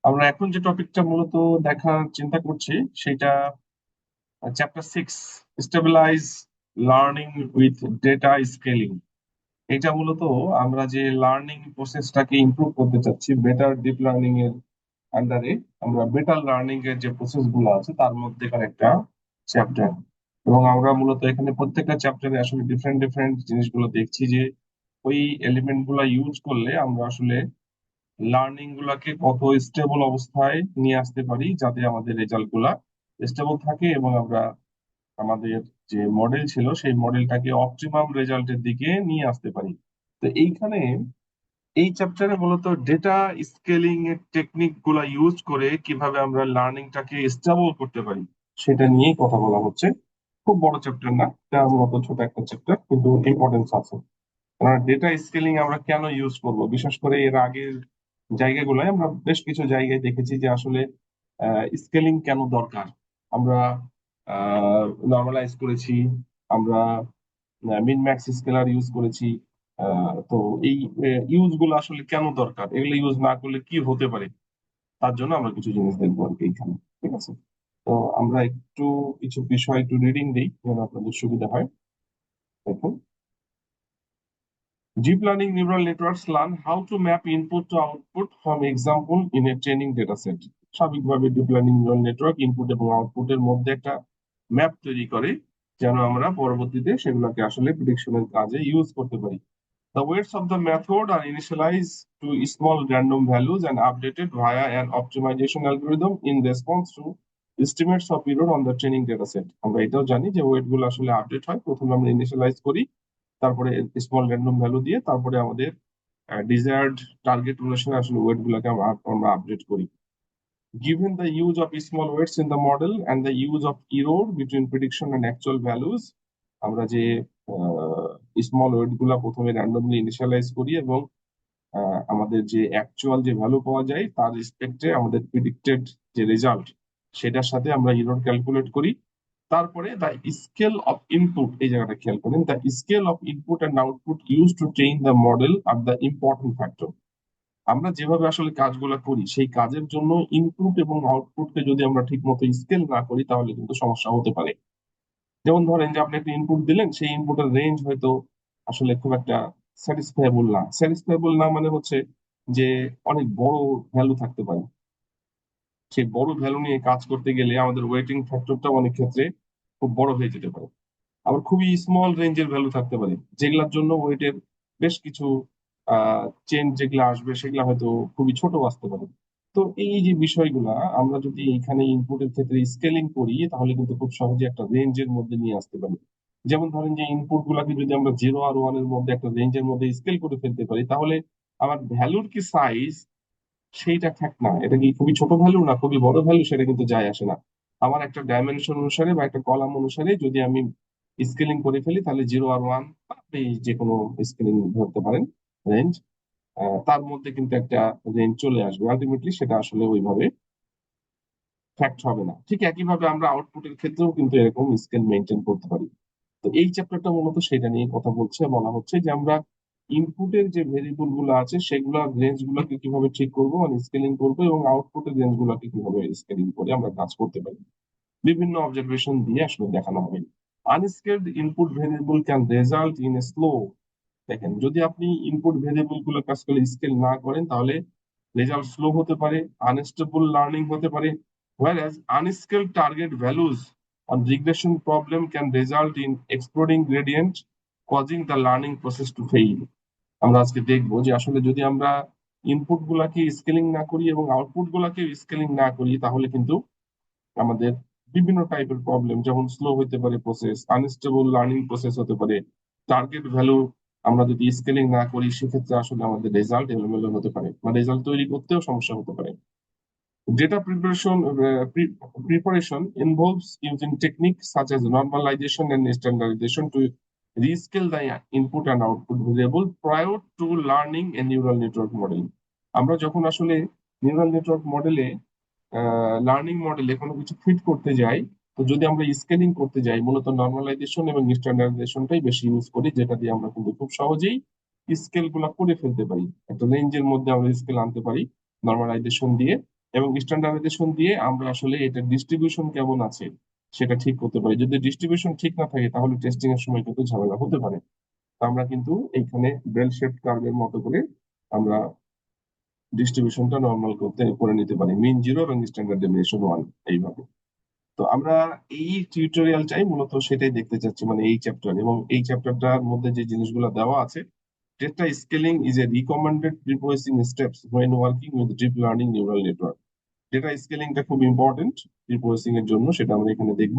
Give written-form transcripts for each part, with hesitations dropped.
আমরা এখন যে টপিকটা মূলত দেখার চিন্তা করছি সেটা chapter 6, stabilize learning with data scaling. এটা মূলত আমরা যে লার্নিং প্রসেসটাকে ইমপ্রুভ করতে চাচ্ছি বেটার ডিপ লার্নিং এর আন্ডারে, আমরা বেটার লার্নিং এর যে প্রসেস গুলো আছে তার মধ্যেকার একটা চ্যাপ্টার। এবং আমরা মূলত এখানে প্রত্যেকটা চ্যাপ্টারে আসলে ডিফারেন্ট ডিফারেন্ট জিনিসগুলো দেখছি যে ওই এলিমেন্ট গুলা ইউজ করলে আমরা আসলে লার্নিং গুলাকে কত স্টেবল অবস্থায় নিয়ে আসতে পারি যাতে আমাদের রেজাল্ট গুলা স্টেবল থাকে এবং আমরা আমাদের যে মডেল ছিল সেই মডেলটাকে অপটিমাম রেজাল্টের দিকে নিয়ে আসতে পারি। তো এইখানে এই চ্যাপ্টারে মূলত ডেটা স্কেলিং এর টেকনিক গুলা ইউজ করে কিভাবে আমরা লার্নিংটাকে স্টেবল করতে পারি সেটা নিয়েই কথা বলা হচ্ছে। খুব বড় চ্যাপ্টার না, এটা মূলত ছোট একটা চ্যাপ্টার, কিন্তু ইম্পর্টেন্স আছে। ডেটা স্কেলিং আমরা কেন ইউজ করব, বিশেষ করে এর আগের জায়গাগুলোয় আমরা বেশ কিছু জায়গায় দেখেছি যে আসলে স্কেলিং কেন দরকার। আমরা নর্মালাইজ করেছি, আমরা মিন ম্যাক্স স্কেলার ইউজ করেছি। তো এই ইউজ গুলো আসলে কেন দরকার, এগুলো ইউজ না করলে কি হতে পারে, তার জন্য আমরা কিছু জিনিস দেখবো আর কি এইখানে। ঠিক আছে, তো আমরা একটু কিছু বিষয় একটু রিডিং দিই যেন আপনাদের সুবিধা হয়। দেখুন, Deep learning neural networks learn how to map input to output from example in a training data set. স্বাভাবিকভাবে deep learning neural network input এবং আউটপুটের মধ্যে একটা ম্যাপ তৈরি করে যেন আমরা পরবর্তীতে সেগুলোকে আসলে প্রেডিকশনের কাজে ইউজ করতে পারি। The weights of the method are initialized to small random values and updated via an optimization algorithm in response to estimates of error on the training data set. আমরা এটাও জানি যে ওয়েট গুলো আসলে আপডেট হয়, প্রথমে আমরা ইনিশিয়ালাইজ করি, তারপরে স্মল র্যান্ডম ভ্যালু দিয়ে তারপরে আমাদের ডিজায়ার্ড টার্গেট অনুসারে আসলে ওয়েট গুলোকে আমরা আপডেট করি। Given the use of small weights in the model and the use of error between prediction and actual values, আমরা যে স্মল ওয়েট গুলা প্রথমে র্যান্ডমলি ইনিশিয়ালাইজ করি এবং আমাদের যে অ্যাকচুয়াল যে ভ্যালু পাওয়া যায় তার রেসপেক্টে আমাদের প্রিডিক্টেড যে রেজাল্ট সেটার সাথে আমরা এরর ক্যালকুলেট করি। তারপরে দ্য স্কেল অফ ইনপুট, এই জায়গাটা খেয়াল করেন, the scale of input and output use to train the model are the important factor. আমরা যেভাবে আসলে কাজগুলো করি সেই কাজের জন্য ইনপুট এবং আউটপুটকে যদি আমরা ঠিক মতো স্কেল না করি তাহলে কিন্তু সমস্যা হতে পারে। যেমন ধরেন যে আপনি একটা ইনপুট দিলেন, সেই ইনপুটের রেঞ্জ হয়তো আসলে খুব একটা স্যাটিসফাইবল না মানে হচ্ছে যে অনেক বড় ভ্যালু থাকতে পারে। সেই বড় ভ্যালু নিয়ে কাজ করতে গেলে আমাদের ওয়েটিং ফ্যাক্টরটা অনেক ক্ষেত্রে খুব বড় হয়ে যেতে পারে। আবার খুবই স্মল রেঞ্জের ভ্যালু থাকতে পারে যেগুলোর জন্য ওয়েটের বেশ কিছু চেঞ্জ যেগুলো আসবে সেগুলো হয়তো খুবই ছোট আসতে পারে। তো এই যে বিষয়গুলা আমরা যদি এখানে ইনপুটের ক্ষেত্রে স্কেলিং করি তাহলে কিন্তু খুব সহজে একটা রেঞ্জের মধ্যে নিয়ে আসতে পারি। যেমন ধরেন যে ইনপুট গুলাকে যদি আমরা 0 আর 1 এর মধ্যে একটা রেঞ্জের মধ্যে স্কেল করে ফেলতে পারি তাহলে আমার ভ্যালুর কি সাইজ সেইটা থাক না, এটা কি খুবই ছোট ভ্যালু না খুবই বড় ভ্যালু সেটা কিন্তু যায় আসে না। আমার একটা ডাইমেনশন অনুসারে বা একটা কলাম অনুসারে যদি আমি স্কেলিং করে ফেলি তাহলে 0 আর 1, আপনি যে কোনো স্কেলিং ধরতে পারেন রেঞ্জ, তার মধ্যে কিন্তু একটা রেঞ্জ চলে আসবে, আলটিমেটলি সেটা আসলে ওইভাবে ফ্যাক্ট হবে না। ঠিক একইভাবে আমরা আউটপুটের ক্ষেত্রেও কিন্তু এরকম স্কেল মেনটেন করতে পারি। তো এই চ্যাপ্টারটা মূলত সেটা নিয়ে কথা বলছে, বলা হচ্ছে যে আমরা ইনপুটের যে ভেরিয়েবল গুলো আছে সেগুলোর রেঞ্জ গুলোকে কিভাবে ঠিক করবো মানে স্কেলিং করবো এবং আউটপুটের রেঞ্জ গুলোকে কিভাবে স্কেলিং করে আমরা কাজ করতে পারি, বিভিন্ন অবজারভেশন দিয়ে আসলে দেখানো হবে। Unscaled input variable can result in a slow, দেখেন যদি আপনি ইনপুট ভেরিয়েবল গুলো কাজ করে স্কেল না করেন তাহলে রেজাল্ট স্লো হতে পারে, আনস্টেবল লার্নিং হতে পারে। whereas unscaled target values on regression problem can result in exploding gradient causing the learning process to fail। আমরা আজকে দেখবো যে আসলে যদি আমরা ইনপুট গুলাকে স্কেলিং না করি এবং আউটপুট গুলাকে স্কেলিং না করি তাহলে কিন্তু আমাদের বিভিন্ন টাইপের প্রবলেম, যেমন স্লো হতে পারে প্রসেস, আনস্টেবল লার্নিং প্রসেস হতে পারে, টার্গেট ভ্যালু আমরা যদি স্কেলিং না করি সেক্ষেত্রে আসলে আমাদের রেজাল্ট এলোমেলো হতে পারে বা রেজাল্ট তৈরি করতেও সমস্যা হতে পারে। Data preparation involves using techniques such as normalization and standardization to rescale the input and output variable prior to learning a neural network model। আমরা যখন আসলে নিউরাল নেটওয়ার্ক মডেলে লার্নিং মডেলে কোনো কিছু ফিট করতে যাই, তো যদি আমরা স্কেলিং করতে যাই মূলত নর্মালাইজেশন এবং স্ট্যান্ডার্ডাইজেশনটাই বেশি ইউজ করি, যেটা দিয়ে আমরা কিন্তু খুব সহজেই স্কেল গুলা করে ফেলতে পারি, একটা রেঞ্জের মধ্যে আমরা স্কেল আনতে পারি নর্মালাইজেশন দিয়ে। এবং স্ট্যান্ডার্ডাইজেশন দিয়ে আমরা আসলে এটা ডিস্ট্রিবিউশন কেমন আছে সেটা ঠিক করতে পারি। যদি ডিস্ট্রিবিউশন ঠিক না থাকে তাহলে টেস্টিং এর সময় কিন্তু ঝামেলা হতে পারে। তো আমরা কিন্তু এইখানে বেল শেপ কার্ভের মতো করে আমরা ডিস্ট্রিবিউশনটা নর্মাল করে নিতে পারি, মিন জিরো এবং স্ট্যান্ডার্ড ডেভিয়েশন ওয়ান, এইভাবে। তো আমরা এই টিউটোরিয়ালটাই মূলত সেটাই দেখতে চাচ্ছি, মানে এই চ্যাপ্টার এবং এই চ্যাপ্টারটার মধ্যে যে জিনিসগুলো দেওয়া আছে। Data scaling is a recommended preprocessing steps when working with deep learning neural network. Data স্কেলিংটা খুব ইম্পর্টেন্ট প্রিপোজিং এর জন্য, সেটা আমরা এখানে দেখব।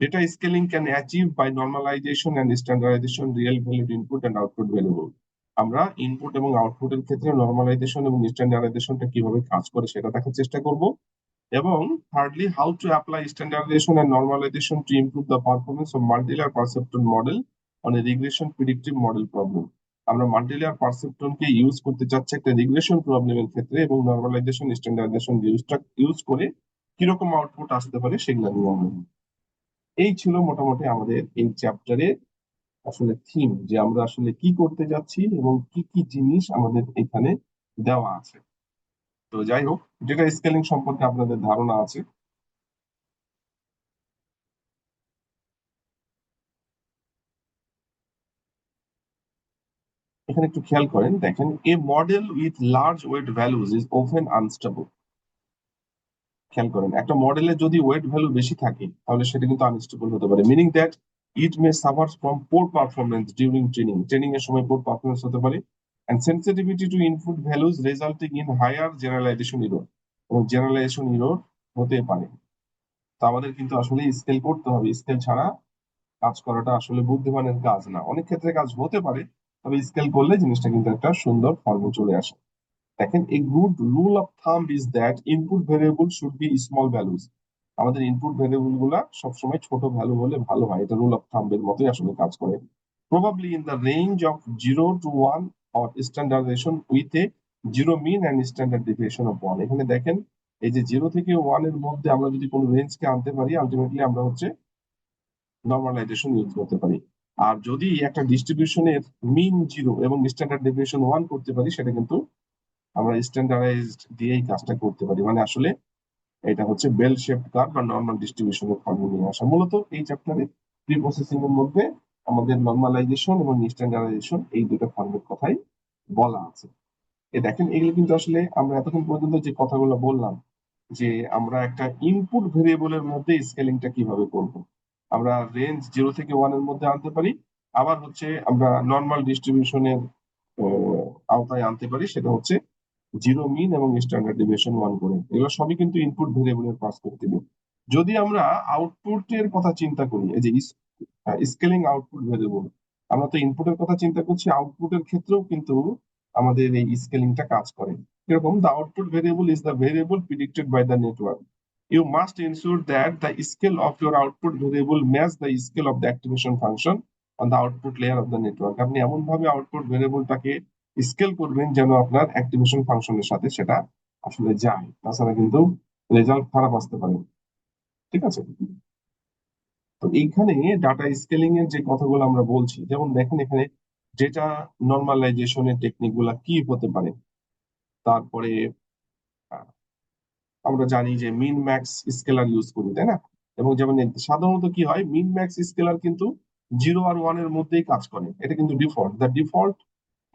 Data scaling can achieve by normalisation and standardisation real valued input and output variable. আমরা input এবং আউটপুটের ক্ষেত্রে নর্মালাইজেশন এবং স্ট্যান্ডার্ডাইজেশনটা কিভাবে কাজ করে সেটা দেখার চেষ্টা করব। এবং thirdly, how to apply standardization and normalization to improve the performance of multi-layer perceptron model on a regression predictive model problem. আমরা মাল্টিলেয়ার পারসেপট্রনকে ইউজ করতে চাচ্ছি একটা রিগ্রেশন প্রবলেমের ক্ষেত্রে, এবং নরমালাইজেশন স্ট্যান্ডার্ডাইজেশন ইউজ করে কিরকম আউটপুট আসতে পারে সেগুলো নিয়ে আমরা। এই ছিল মোটামুটি আমাদের এই চ্যাপ্টারে আসলে থিম, যে আমরা আসলে কি করতে যাচ্ছি এবং কি কি জিনিস আমাদের এখানে দেওয়া আছে। তো যাই হোক, ডেটা স্কেলিং সম্পর্কে আপনাদের ধারণা আছে। এখানে একটু খেয়াল করেন, দেখেন, a model with large weight values is often unstable. খেয়াল করেন, একটা মডেলে যদি ওয়েট ভ্যালু বেশি থাকে তাহলে সেটা কিন্তু আনস্টেবল হতে পারে, meaning that it may suffer from poor performance during training এর সময় পোর পারফরমেন্স হতে পারে, and sensitivity to input values resulting in higher generalization error, এবং জেনারেলাইজেশন ইরর হতে পারে। তো আমাদের কিন্তু আসলে স্কেল করতে হবে, স্কেল ছাড়া কাজ করাটা আসলে বুদ্ধিমানের কাজ না। অনেক ক্ষেত্রে কাজ হতে পারে, তবে স্কেল করলে জিনিসটা কিন্তু একটা সুন্দর ফর্মে চলে আসে। দেখেন, a good rule of thumb is that input variable should be small values. আমাদের ইনপুট ভেরিয়েবল গুলা সবসময় ছোট ভ্যালু হলে ভালো হয়, এটা রুল অফ থাম্ব এর মতোই আসলে কাজ করে। Probably in the range of 0 to 1 or standardization with a zero mean and standard deviation of 1। এখানে দেখেন, এই যে 0 থেকে 1 এর মধ্যে আমরা যদি কোনো রেঞ্জকে আনতে পারি, আলটিমেটলি আমরা হচ্ছে নর্মালাইজেশন ইউজ করতে পারি। আর যদি একটা ডিস্ট্রিবিউশনের মিন জিরো এবং স্ট্যান্ডার্ড ডেভিয়েশন 1 করতে পারি, সেটা কিন্তু আমরা স্ট্যান্ডার্ডাইজড দিয়েই কাজটা করতে পারি। মানে আসলে এটা হচ্ছে বেল শেপড কার্ভ বা নর্মাল ডিস্ট্রিবিউশনের ফর্মে নিয়ে আসা। মূলত এই চ্যাপ্টারে প্রি প্রসেসিং এর মধ্যে আমাদের নর্মালাইজেশন এবং স্ট্যান্ডার্ডাইজেশন এই দুটো ফর্মের কথাই বলা আছে। এ দেখেন, এগুলো কিন্তু আসলে আমরা এতক্ষণ পর্যন্ত যে কথাগুলো বললাম, যে আমরা একটা ইনপুট ভেরিয়েবলের মধ্যে স্কেলিংটা কিভাবে করব। আমরা রেঞ্জ 0 থেকে 1 এর মধ্যে আনতে পারি, আবার হচ্ছে আমরা নর্মাল ডিস্ট্রিবিউশনের আওতায় আনতে পারি, সেটা হচ্ছে জিরো মিন এবং স্ট্যান্ডার্ড ডেভিয়েশন 1 করে। এগুলো সবই কিন্তু ইনপুট ভেরিয়েবলের পার্সপেক্টিভ। যদি আমরা আউটপুটের কথা চিন্তা করি, এই যে স্কেলিং আউটপুট ভেরিয়েবল, আমরা তো ইনপুটের কথা চিন্তা করছি, আউটপুটের ক্ষেত্রেও কিন্তু আমাদের এই স্কেলিংটা কাজ করে। এরকম, the output variable is the variable predicted by the network. You must ensure that the scale of your output variable match the scale of the activation function on the output layer of the network. আপনি এমন ভাবে output ভেরিয়েবলটাকে scale করবেন যেন আপনার activation ফাংশনের সাথে সেটা আসলে যায়, তাছাড়া কিন্তু রেজাল্ট খারাপ আসতে পারে। ঠিক আছে? তো এইখানে ডাটা স্কেলিং এর যে কথাগুলো আমরা বলছি, যেমন দেখেন এখানে ডেটা নর্মালাইজেশনের টেকনিক গুলা কি হতে পারে। তারপরে আহ, আমরা জানি যে মিন ম্যাক্স স্কেলার ইউজ করি, তাই না? এবং যেমন সাধারণত কি হয়, মিন ম্যাক্স স্কেলার কিন্তু 0 আর 1 এর মধ্যেই কাজ করে, এটা কিন্তু default. The default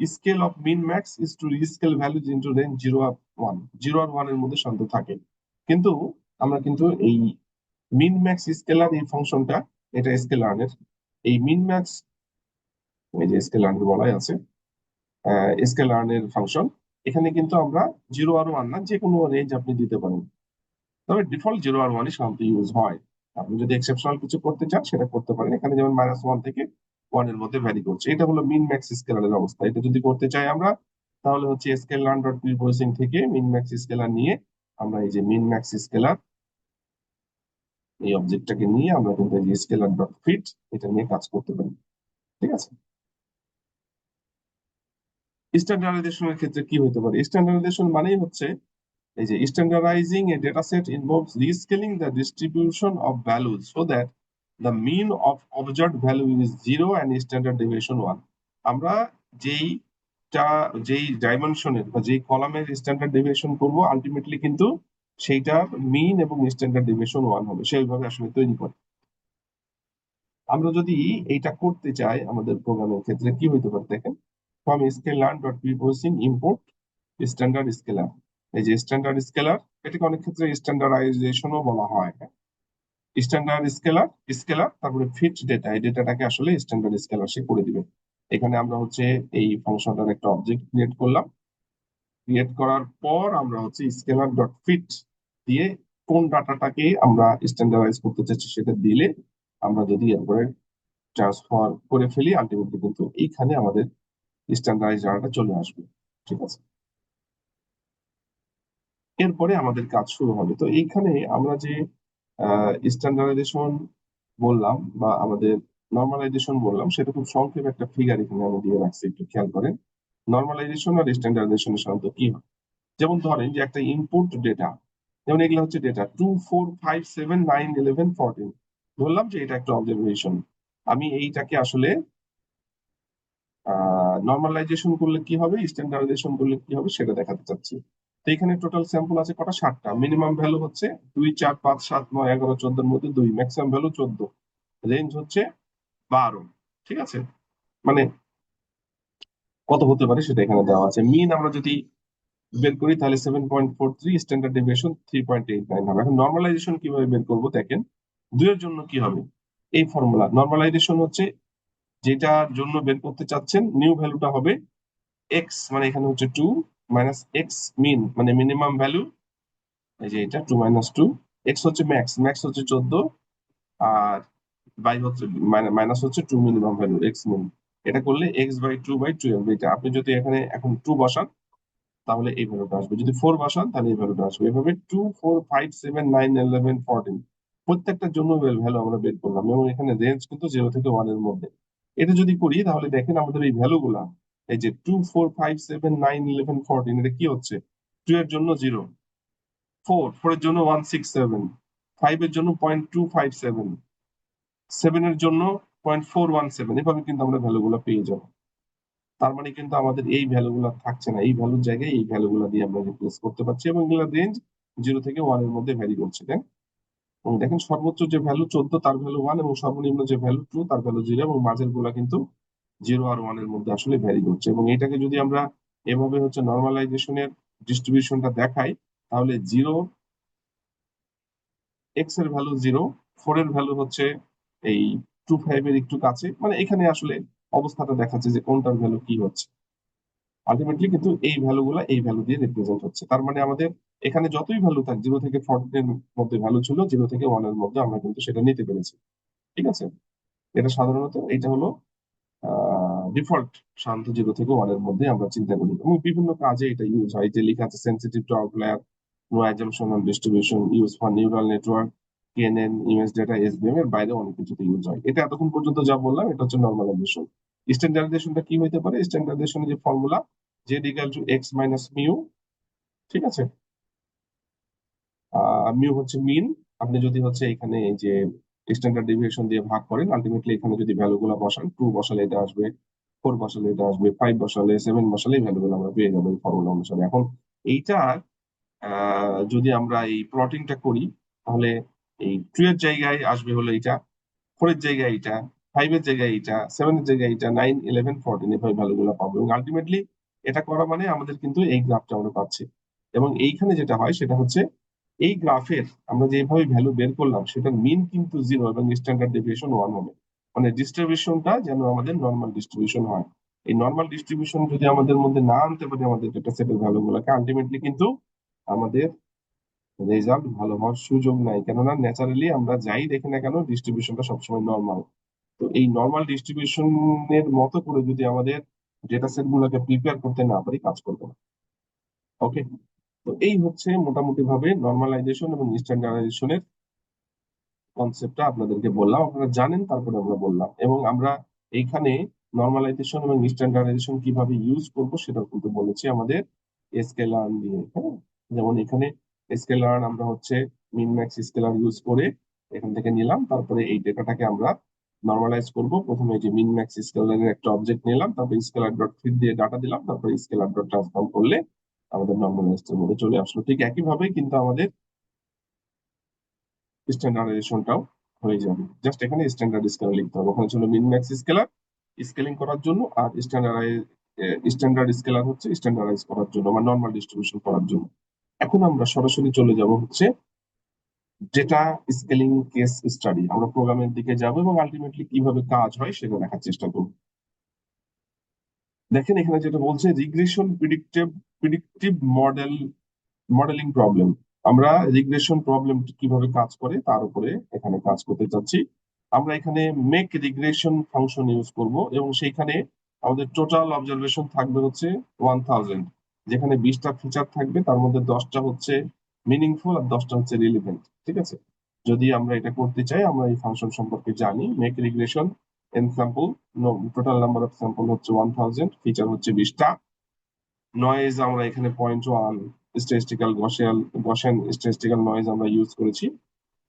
scale of min max is to rescale values into range 0 আর 1। 0 আর 1 এর মধ্যে শান্ত থাকে। কিন্তু আমরা কিন্তু এই মিন ম্যাক্স স্কেলার এই ফাংশনটা, এটা স্কেলারের এই মিন ম্যাক্স, এই যে স্কেলার বলাই আছে স্কেলারের ফাংশন, এখানে কিন্তু আমরা 0 আর 1 না, যে কোনো রেঞ্জ আপনি দিতে পারেন। তবে ডিফল্ট 0 আর 1ই সাধারণত ইউজ হয়। আপনি যদি এক্সেপশনাল কিছু করতে চান সেটা করতে পারেন। এখানে যেমন -1 থেকে 1 এর মধ্যে ভ্যারি করছে, এটা হলো মিন ম্যাক্স স্কেলারের অবস্থা। এটা যদি করতে চাই আমরা, তাহলে হচ্ছে স্কেলার ডট প্রিপ্রসেসিং থেকে মিন ম্যাক্স স্কেলার নিয়ে আমরা এই যে মিন ম্যাক্স স্কেলার এই অবজেক্টটাকে নিয়ে আমরা কিন্তু এই যে স্কেলার ডট ফিট এটা নিয়ে কাজ করতে পারি। ঠিক আছে? স্ট্যান্ডার্ডাইজেশনের ক্ষেত্রে কি হতে পারে? স্ট্যান্ডার্ডাইজেশন মানেই হচ্ছে এই যে standardising a data set involves rescaling the distribution of values so that the mean of observed value is zero and standard deviation 1। আমরা যেই ডাইমেনশনের বা যেই কলামের স্ট্যান্ডার্ড ডেভিয়েশন করব, আলটিমেটলি কিন্তু সেইটার মিন এবং স্ট্যান্ডার্ড ডেভিয়েশন 1 হবে, সেইভাবে আসলে তৈরি করে। আমরা যদি এইটা করতে চাই আমাদের প্রোগ্রামের ক্ষেত্রে কি হইতে পারে দেখেন, from scaler dot preprocessing import standard scaler. এই যে স্ট্যান্ডার্ড স্কেলার, এটাকে অনেক ক্ষেত্রে স্ট্যান্ডার্ডাইজেশনও বলা হয়। স্ট্যান্ডার্ড স্কেলার স্কেলার তারপরে ফিট ডেটা, এই ডেটাটাকে আসলে স্ট্যান্ডার্ড স্কেলার সে করে দিবে। এখানে আমরা হচ্ছে এই ফাংশনটার একটা অবজেক্ট ক্রিয়েট করলাম, ক্রিয়েট করার পর আমরা হচ্ছে স্কেলার ডট ফিট দিয়ে কোন ডাটাটাকে আমরা স্ট্যান্ডার্ডাইজ করতে চাচ্ছি সেটা দিলে আমরা যদি এরপরে ট্রান্সফার করে ফেলি আলটিমেটলি কিন্তু এইখানে আমাদের স্ট্যান্ডার্ডাইজ ডাটাটা চলে আসবে। ঠিক আছে, এরপরে আমাদের কাজ শুরু হবে। তো এইখানে আমরা যে স্ট্যান্ডার্ডাইজেশন বললাম বা আমাদের নর্মালাইজেশন বললাম, সেটা খুব সংক্ষেপে একটা ফিগার এখানে আমি দিয়ে রাখছি, একটু খেয়াল করেন। নর্মালাইজেশন আর স্ট্যান্ডার্ডাইজেশনের সাধারণত কি হয়, যেমন ধরেন যে একটা ইনপুট ডেটা, যেমন এগুলো হচ্ছে ডেটা 2 4 5 7 9 11 14, ধরলাম যে এটা একটা অবজারভেশন। আমি এইটাকে আসলে নর্মালাইজেশন করলে কি হবে, স্ট্যান্ডার্ডাইজেশন করলে কি হবে সেটা দেখাতে চাচ্ছি। তো এখানে টোটাল স্যাম্পল আছে কটা, 7টা। মিনিমাম ভ্যালু হচ্ছে 2 4 5 7 9 11 14 মধ্যে 2, ম্যাক্সিমাম ভ্যালু 14, রেঞ্জ হচ্ছে 12। ঠিক আছে, মানে কত হতে পারে সেটা এখানে দেওয়া আছে। মিন আমরা যদি বের করি তাহলে 7.43, স্ট্যান্ডার্ড ডেভিয়েশন 3.89 হবে। এখন নর্মালাইজেশন কিভাবে বের করবো দেখেন, দুইয়ের জন্য কি হবে, এই ফর্মুলা নর্মালাইজেশন হচ্ছে যেটার জন্য বের করতে চাচ্ছেন নিউ ভ্যালুটা হবে এক্স, মানে এখানে হচ্ছে 2 মাইনাস এক্স মিন, মানে মিনিমাম ভ্যালু, এই যে এটা 2 মাইনাস 2, এক্স হচ্ছে ম্যাক্স, ম্যাক্স হচ্ছে 14, আর বাই হচ্ছে মাইনাস হচ্ছে 2 মিনিমাম ভ্যালু এক্স মিন। এটা করলে এক্স বাই 2/12, এটা আপনি যদি এখানে এখন 2 বসান তাহলে এই ভ্যালুটা আসবে, যদি 4 বসান তাহলে এই ভ্যালুটা আসবে। এভাবে 2 4 5 7 9 11 14 প্রত্যেকটার জন্য ভ্যালু আমরা বের করলাম, এবং এখানে রেঞ্জ কিন্তু 0 থেকে 1 এর মধ্যে। এটা যদি করি তাহলে দেখেন আমাদের এই ভ্যালু গুলা, এই যে 2 4 5 7 9 11 14, এটা কি হচ্ছে, 2 এর জন্য 0, 4 এর জন্য 167, 5 এর জন্য 0.257, 7 এর জন্য 0.417, এভাবে কিন্তু আমরা ভ্যালু গুলা পেয়ে যাবো। তার মানে কিন্তু আমাদের এই ভ্যালুগুলো থাকছে না, এই ভ্যালুর জায়গায় এই ভ্যালুগুলো দিয়ে আমরা রিপ্লেস করতে পারছি, এবং এগুলো রেঞ্জ 0 থেকে 1 এর মধ্যে ভ্যারি করছে, তাই না? এবং দেখেন সর্বোচ্চ যে ভ্যালু 14 তার ভ্যালু 1, এবং সর্বনিম্ন যে ভ্যালু 2 তার ভ্যালু 0, এবং মাঝের গুলা কিন্তু 0 আর 1 এর মধ্যে আসলে ভ্যারি করছে। এবং এটাকে যদি আমরা এভাবে হচ্ছে নর্মালাইজেশনের ডিস্ট্রিবিউশনটা দেখাই, তাহলে 0 এক্স এর ভ্যালু 0, 4 এর ভ্যালু হচ্ছে এই 2 5 এর একটু কাছে, মানে এখানে আসলে অবস্থাটা দেখাচ্ছে যে কোনটার ভ্যালু কি হচ্ছে। আলটিমেটলি কিন্তু এই ভ্যালু গুলা এই ভ্যালু দিয়ে রিপ্রেজেন্ট হচ্ছে। তার মানে আমাদের এখানে যতই ভ্যালু থাক, 0 থেকে 14 এর মধ্যে ভ্যালু ছিল, 0 থেকে 1 এর মধ্যে আমরা কিন্তু সেটা নিতে পেরেছি। ঠিক আছে, এটা সাধারণত এটা হলো ডিফল্ট, সাধারণত 0 থেকে 1 এর মধ্যে আমরা চিন্তা করি, এবং বিভিন্ন কাজে এটা ইউজ হয়। যে লেখা আছে sensitive to outlier, no assumption on distribution, use for neural network, KNN, image data, SVM এর বাইরে অনেক কিছুতে ইউজ হয়। এটা এতক্ষণ পর্যন্ত যা বললাম এটা হচ্ছে নর্মালাইজেশন। স্ট্যান্ডার্ডাইজেশনটা কি হইতে পারে, স্ট্যান্ডার্ডাইজেশনের যে formula, Z equal to x minus mu. ঠিক আছে, মিউ হচ্ছে মিন। আপনি যদি হচ্ছে এখানে এই যে স্ট্যান্ডার্ড ডেভিয়েশন দিয়ে ভাগ করেন, আলটিমেটলি এখানে যদি ভ্যালু গুলো বসান, 2 বসালে এটা আসবে, 4 বসালে এটা আসবে, 5 বসালে, 7 বসালে এই ভ্যালু গুলো আমরা পেয়ে যাবো এই ফর্মুলা অনুসারে। এখন এইটা যদি আমরা এই প্লটিংটা করি, তাহলে এই 2 এর জায়গায় আসবে হলো এটা, 4 এর জায়গায় এটা, 5 এর জায়গায় এটা, 7 এর জায়গায় এটা, 9 11 14 এভাবে ভ্যালু গুলো পাবো। এবং আলটিমেটলি এটা করা মানে আমাদের কিন্তু এই গ্রাফটা আমরা পাচ্ছি। এবং এইখানে যেটা হয় সেটা হচ্ছে এই গ্রাফের আমরা যেভাবে ভ্যালু বের করলাম সেটার মিন কিন্তু 0 এবং স্ট্যান্ডার্ড ডেভিয়েশন 1 হবে, মানে ডিস্ট্রিবিউশনটা যেন আমাদের নর্মাল ডিস্ট্রিবিউশন হয়। এই নর্মাল ডিস্ট্রিবিউশন যদি আমাদের মধ্যে না আনতে পারি আমাদের ডেটা সেটের ভ্যালু গুলোকে, আলটিমেটলি কিন্তু আমাদের রেজাল্ট ভালো হওয়ার সুযোগ নাই, কেননা ন্যাচারালি আমরা যাই দেখি না কেন ডিস্ট্রিবিউশনটা সবসময় নর্মাল। তো এই নর্মাল ডিস্ট্রিবিউশনের মতো করে যদি আমাদের ডেটা সেট গুলোকে প্রিপেয়ার করতে না পারি, কাজ করবো না। ওকে, তো এই হচ্ছে মোটামুটি ভাবে নর্মালাইজেশন এবং স্ট্যান্ডার্ডাইজেশনের কনসেপ্টটা আপনাদেরকে বললাম, আপনারা জানেন তারপরে আমরা বললাম। এবং আমরা এইখানে নর্মালাইজেশন এবং স্ট্যান্ডার্ডাইজেশন কিভাবে ইউজ করব সেটাও কিন্তু বলেছি আমাদের স্কেলার দিয়ে। হ্যাঁ, যেমন এখানে স্কেলার আমরা হচ্ছে মিন ম্যাক্স স্কেলার ইউজ করে এখান থেকে নিলাম, তারপরে এই ডেটাটাকে আমরা নর্মালাইজ করব। প্রথমে যে মিন ম্যাক্স স্কেলারের একটা অবজেক্ট নিলাম, তারপরে স্কেলার ডট ফিট দিয়ে ডাটা দিলাম, তারপরে স্কেলার ডট ট্রান্সফর্ম করলে আমাদের নর্মালাইজড এর মধ্যে চলে আসলো। ঠিক একইভাবে কিন্তু আমাদের স্ট্যান্ডার্ডাইজেশনটাও হয়ে যাবে। জাস্ট এখানে স্ট্যান্ডার্ড স্কেলার লিখতে হবে। ওখানে ছিল মিন ম্যাক্স স্কেলার স্কেলিং করার জন্য, আর স্ট্যান্ডার্ড স্কেলার হচ্ছে স্ট্যান্ডার্ডাইজ করার জন্য বা নর্মাল ডিস্ট্রিবিউশন করার জন্য। এখন আমরা সরাসরি চলে যাব হচ্ছে ডেটা স্কেলিং কেস স্টাডি। আমরা প্রোগ্রামের দিকে যাব এবং আলটিমেটলি কিভাবে কাজ হয় সেটা দেখার চেষ্টা করব। দেখেন এখানে যেটা বলছে রিগ্রেশন প্রিডিক্টিভ মডেলিং প্রবলেম। আমরা রিগ্রেশন প্রবলেম কিভাবে কাজ করে তার উপরে এখানে কাজ করতে চাচ্ছি। আমরা এখানে মেক রিগ্রেশন ফাংশন ইউজ করব এবং সেইখানে আমাদের টোটাল অবজারভেশন থাকবে হচ্ছে 1000, যেখানে 20টা ফিচার থাকবে, তার মধ্যে 10টা হচ্ছে মিনিংফুল আর 10টা হচ্ছে রিলিভেন্ট। ঠিক আছে, যদি আমরা এটা করতে চাই আমরা এই ফাংশন সম্পর্কে জানি। Make regression N sample, total number of sample হচ্ছে 1000, ফিচার হচ্ছে 20টা। নয়েজ আমরা এখানে 0.1 স্ট্যাটিস্টিক্যাল গসিয়ান স্ট্যাটিস্টিক্যাল নয়েজ আমরা ইউজ করেছি।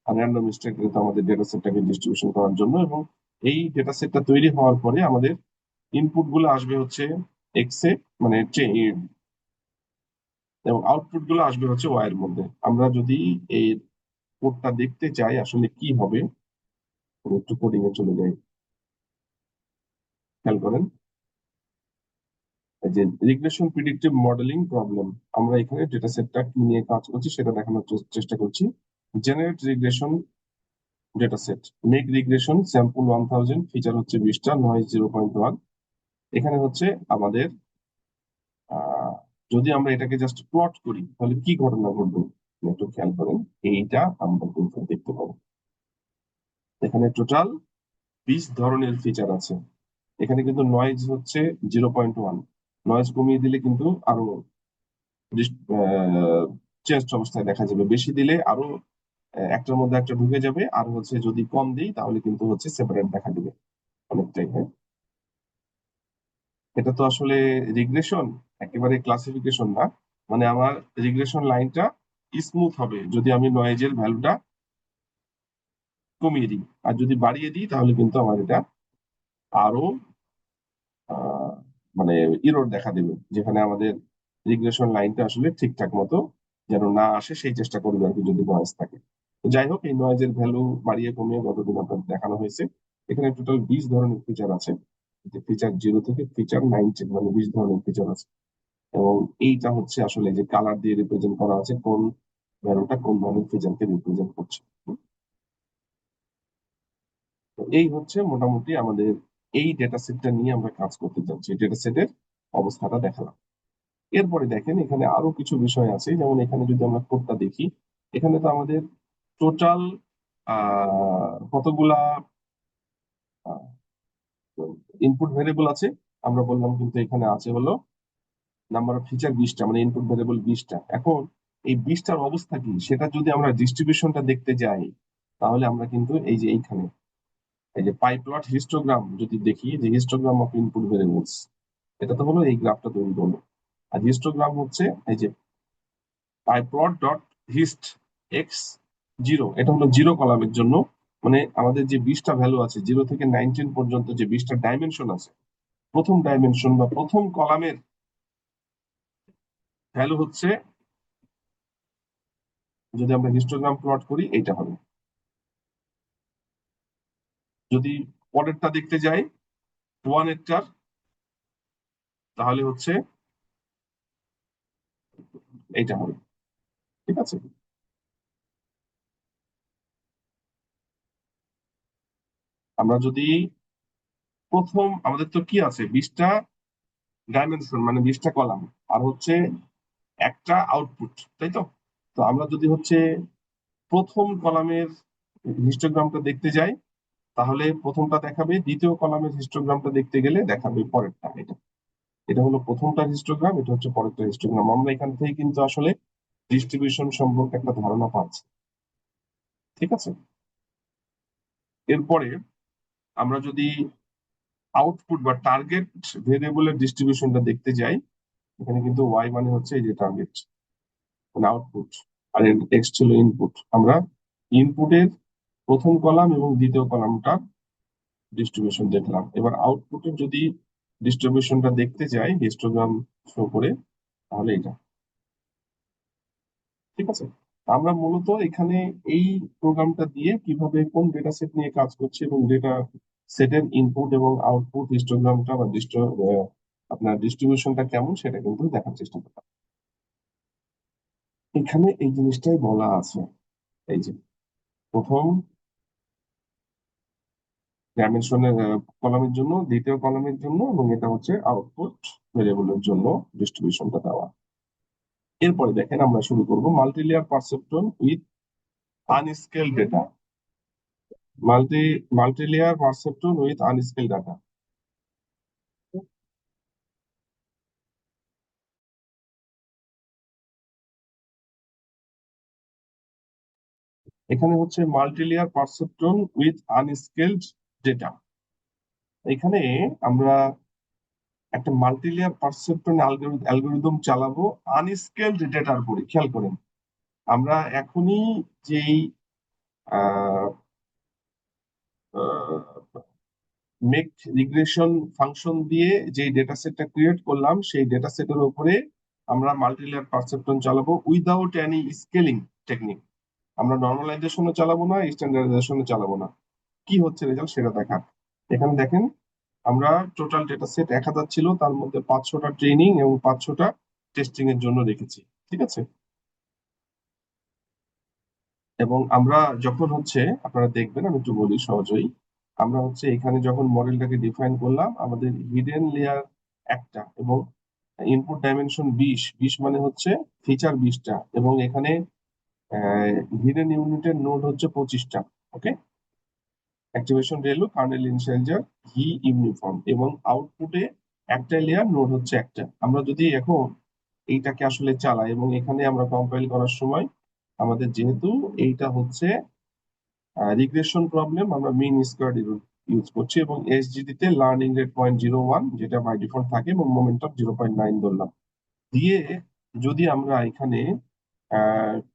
আর র্যান্ডম স্টেট কিন্তু আমাদের ডেটা সেটটাকে ডিস্ট্রিবিউশন করার জন্য। এবং এই ডেটা সেটটা তৈরি হওয়ার পরে আমাদের ইনপুট গুলো আসবে হচ্ছে এক্স এ, মানে এবং আউটপুট গুলো আসবে হচ্ছে ওয়াই এর মধ্যে। আমরা যদি এই কোডটা দেখতে চাই আসলে কি হবে, একটু কোডিং এ চলে যাই। খেয়াল করেন এই যে রিগ্রেশন প্রিডিক্টিভ মডেলিং প্রবলেম, আমরা এখানে ডেটা সেটটা কি নিয়ে কাজ করছি সেটা দেখানোর চেষ্টা করছি। Generate regression data set, make regression sample 1000, feature হচ্ছে 20টা, নয়েজ 0.1। এখানে হচ্ছে আমাদের আহ, যদি আমরা এটাকে জাস্ট প্লট করি তাহলে কি ঘটনা ঘটবে একটু খেয়াল করেন। এইটা আমরা কিন্তু দেখতে পাবো। এখানে টোটাল 20 ধরনের ফিচার আছে। এখানে কিন্তু নয়েজ হচ্ছে 0.1, নয়েজ কমিয়ে দিলে কিন্তু আরো চেঞ্জ অবস্থায় দেখা যাবে, বেশি দিলে আরো একটার মধ্যে একটা ঢুকে যাবে, আর হচ্ছে যদি কম দিই তাহলে কিন্তু হচ্ছে সেপারেট দেখা দিবে অনেকটাই। হ্যাঁ, এটা তো আসলে রিগ্রেশন, একেবারে ক্লাসিফিকেশন না। মানে আমার রিগ্রেশন লাইনটা স্মুথ হবে যদি আমি নয়েজের ভ্যালুটা কমিয়ে দিই, আর যদি বাড়িয়ে দিই তাহলে কিন্তু আমার এটা আরো আহ, মানে ইরর দেখা দেবে, যেখানে আমাদের রিগ্রেশন লাইনটা আসলে ঠিকঠাক মতো যেন না আসে সেই চেষ্টা করবে আর কি, যদি নয়েজ থাকে। তো যাই হোক, এই নয়েজের ভ্যালু বাড়িয়ে কমিয়ে গতদিন আপনাদের দেখানো হয়েছে। এখানে টোটাল 20 ধরনের ফিচার আছে, ফিচার 0 থেকে ফিচার 19, মানে 20 ধরনের ফিচার আছে। এবং এইটা হচ্ছে আসলে যে কালার দিয়ে রিপ্রেজেন্ট করা আছে কোন ভ্যালুটা কোন ধরনের ফিচারকে রিপ্রেজেন্ট করছে। তো এই হচ্ছে মোটামুটি আমাদের এই ডেটা সেটটা নিয়ে আমরা কাজ করতে যাচ্ছি, ডেটা সেটের অবস্থাটা দেখালাম। এরপরে দেখেন এখানে আরো কিছু বিষয় আছে, যেমন এখানে যদি আমরা কোডটা দেখি, এখানে তো আমাদের টোটাল কতগুলা ইনপুট ভেরিয়েবল আছে আমরা বললাম, কিন্তু এখানে আছে হলো নাম্বার অফ ফিচার 20টা, মানে ইনপুট ভেরিয়েবল 20টা। এখন এই 20টার অবস্থা কি সেটা যদি আমরা ডিস্ট্রিবিউশনটা দেখতে যাই, তাহলে আমরা কিন্তু এই যে এইখানে এই যে পাই প্লট হিস্টোগ্রাম যদি দেখি, যে হিস্টোগ্রাম অফ ইনপুট ভেরিয়েবলস, এটা তো হলো এই গ্রাফটা তৈরি করলো। আর হিস্টোগ্রাম হচ্ছে এই যে পাই প্লট ডট হিস্ট এক্স 0, এটা হলো 0 কলামের জন্য। মানে আমাদের যে 20টা ভ্যালু আছে 0 থেকে 19 পর্যন্ত, যে 20টা ডাইমেনশন আছে, প্রথম ডাইমেনশন বা প্রথম কলামের ভ্যালু হচ্ছে, যদি আমরা হিস্টোগ্রাম প্লট করি এইটা হবে। যদি পরেরটা দেখতে যাই ওয়ান এরটার, তাহলে হচ্ছে এইটা হবে। ঠিক আছে, আমরা যদি প্রথম, আমাদের তো কি আছে 20টা ডাইমেনশন মানে 20টা কলাম, আর হচ্ছে একটা আউটপুট, তাই তো। তো আমরা যদি হচ্ছে প্রথম কলামের হিস্টোগ্রামটা দেখতে যাই, তাহলে প্রথমটা দেখাবে, দ্বিতীয় কলামের হিস্টোগ্রামটা দেখতে গেলে দেখাবে পরেরটা। এটা এটা হলো প্রথমটার হিস্টোগ্রাম, এটা হচ্ছে পরেরটা হিস্টোগ্রাম। আমরা এখান থেকে কিন্তু আসলে ডিস্ট্রিবিউশন সম্পর্কে একটা ধারণা পাচ্ছি। ঠিক আছে, এরপরে আমরা যদি আউটপুট বা টার্গেট ভেরিয়েবলের ডিস্ট্রিবিউশনটা দেখতে যাই, এখানে কিন্তু ওয়াই মানে হচ্ছে এই যে টার্গেট, মানে আউটপুট, আর এক্স ছিল ইনপুট। আমরা ইনপুটের প্রথম কলাম এবং দ্বিতীয় কলামটা ডিস্ট্রিবিউশন দেখলাম। এবার আউটপুটের যদি ডিস্ট্রিবিউশনটা দেখতে যাই হিস্টোগ্রাম শো করে, তাহলে এটা। ঠিক আছে। আমরা মূলত এখানে এই প্রোগ্রামটা দিয়ে কিভাবে কোন ডেটা সেট নিয়ে কাজ করছে এবং ডেটা সেটের ইনপুট এবং আউটপুট হিস্টোগ্রামটা বা আপনার ডিস্ট্রিবিউশনটা কেমন সেটা কিন্তু দেখার চেষ্টা করলাম। এখানে এই জিনিসটাই বলা আছে, এই যে প্রথম ডাইমেনশনের কলামের জন্য, দ্বিতীয় কলামের জন্য, এবং এটা হচ্ছে আউটপুট ভেরিয়েবলের জন্য ডিস্ট্রিবিউশনটা দেওয়া। এরপরে দেখেন আমরা শুরু করব multilayer perceptron with unscale data. Multilayer perceptron with unscale data. এখানে হচ্ছে multilayer perceptron with unscaled data. এখানে আমরা একটা মাল্টিলেয়ার পারসেপট্রন অ্যালগোরিদম চালাবো আনস্কেলড ডেটার উপরে। খেয়াল করেন, আমরা এখনই যেই মেক রিগ্রেশন ফাংশন দিয়ে যে ডেটা সেটটা ক্রিয়েট করলাম, সেই ডেটা সেটের উপরে আমরা মাল্টিলেয়ার পারসেপট্রন চালাবো উইদাউট এনি স্কেলিং টেকনিক। আমরা নর্মালাইজেশনও চালাবো না, স্ট্যান্ডার্ডাইজেশনও চালাবো না। কি হচ্ছে রেজাল্ট সেটা দেখার। এখানে দেখেন, আমরা টোটাল ডেটা সেট 1000 ছিল, তার মধ্যে 500টা ট্রেনিং এবং 500টা টেস্টিং এর জন্য রেখেছি। ঠিক আছে। এবং আমরা যখন হচ্ছে, আপনারা দেখবেন আমি একটু বলি সহজেই, আমরা হচ্ছে এখানে যখন মডেলটাকে ডিফাইন করলাম, আমাদের হিডেন লেয়ার একটা এবং ইনপুট ডাইমেনশন 20 মানে হচ্ছে ফিচার 20টা, এবং এখানে হিডেন ইউনিটের নোড হচ্ছে 25টা। ওকে। অ্যাক্টিভেশন ভ্যালু কার্নেল ইনিশিয়ালাইজার হি ইউনিফর্ম, এবং আউটপুটে একটা লেয়ার নোড হচ্ছে একটা। আমরা যদি এখন এইটাকে আসলে চালাই এবং এখানে আমরা কম্পাইল করার সময় আমাদের যেহেতু এইটা হচ্ছে রিগ্রেশন প্রবলেম, আমরা মিন স্কোয়ার ইউজ করছি এবং এসজিডি তে লার্নিং রেট 0.01 যেটা বাই ডিফল্ট থাকে এবং মোমেন্টাম 0.9 ধরলাম দিয়ে, যদি আমরা এখানে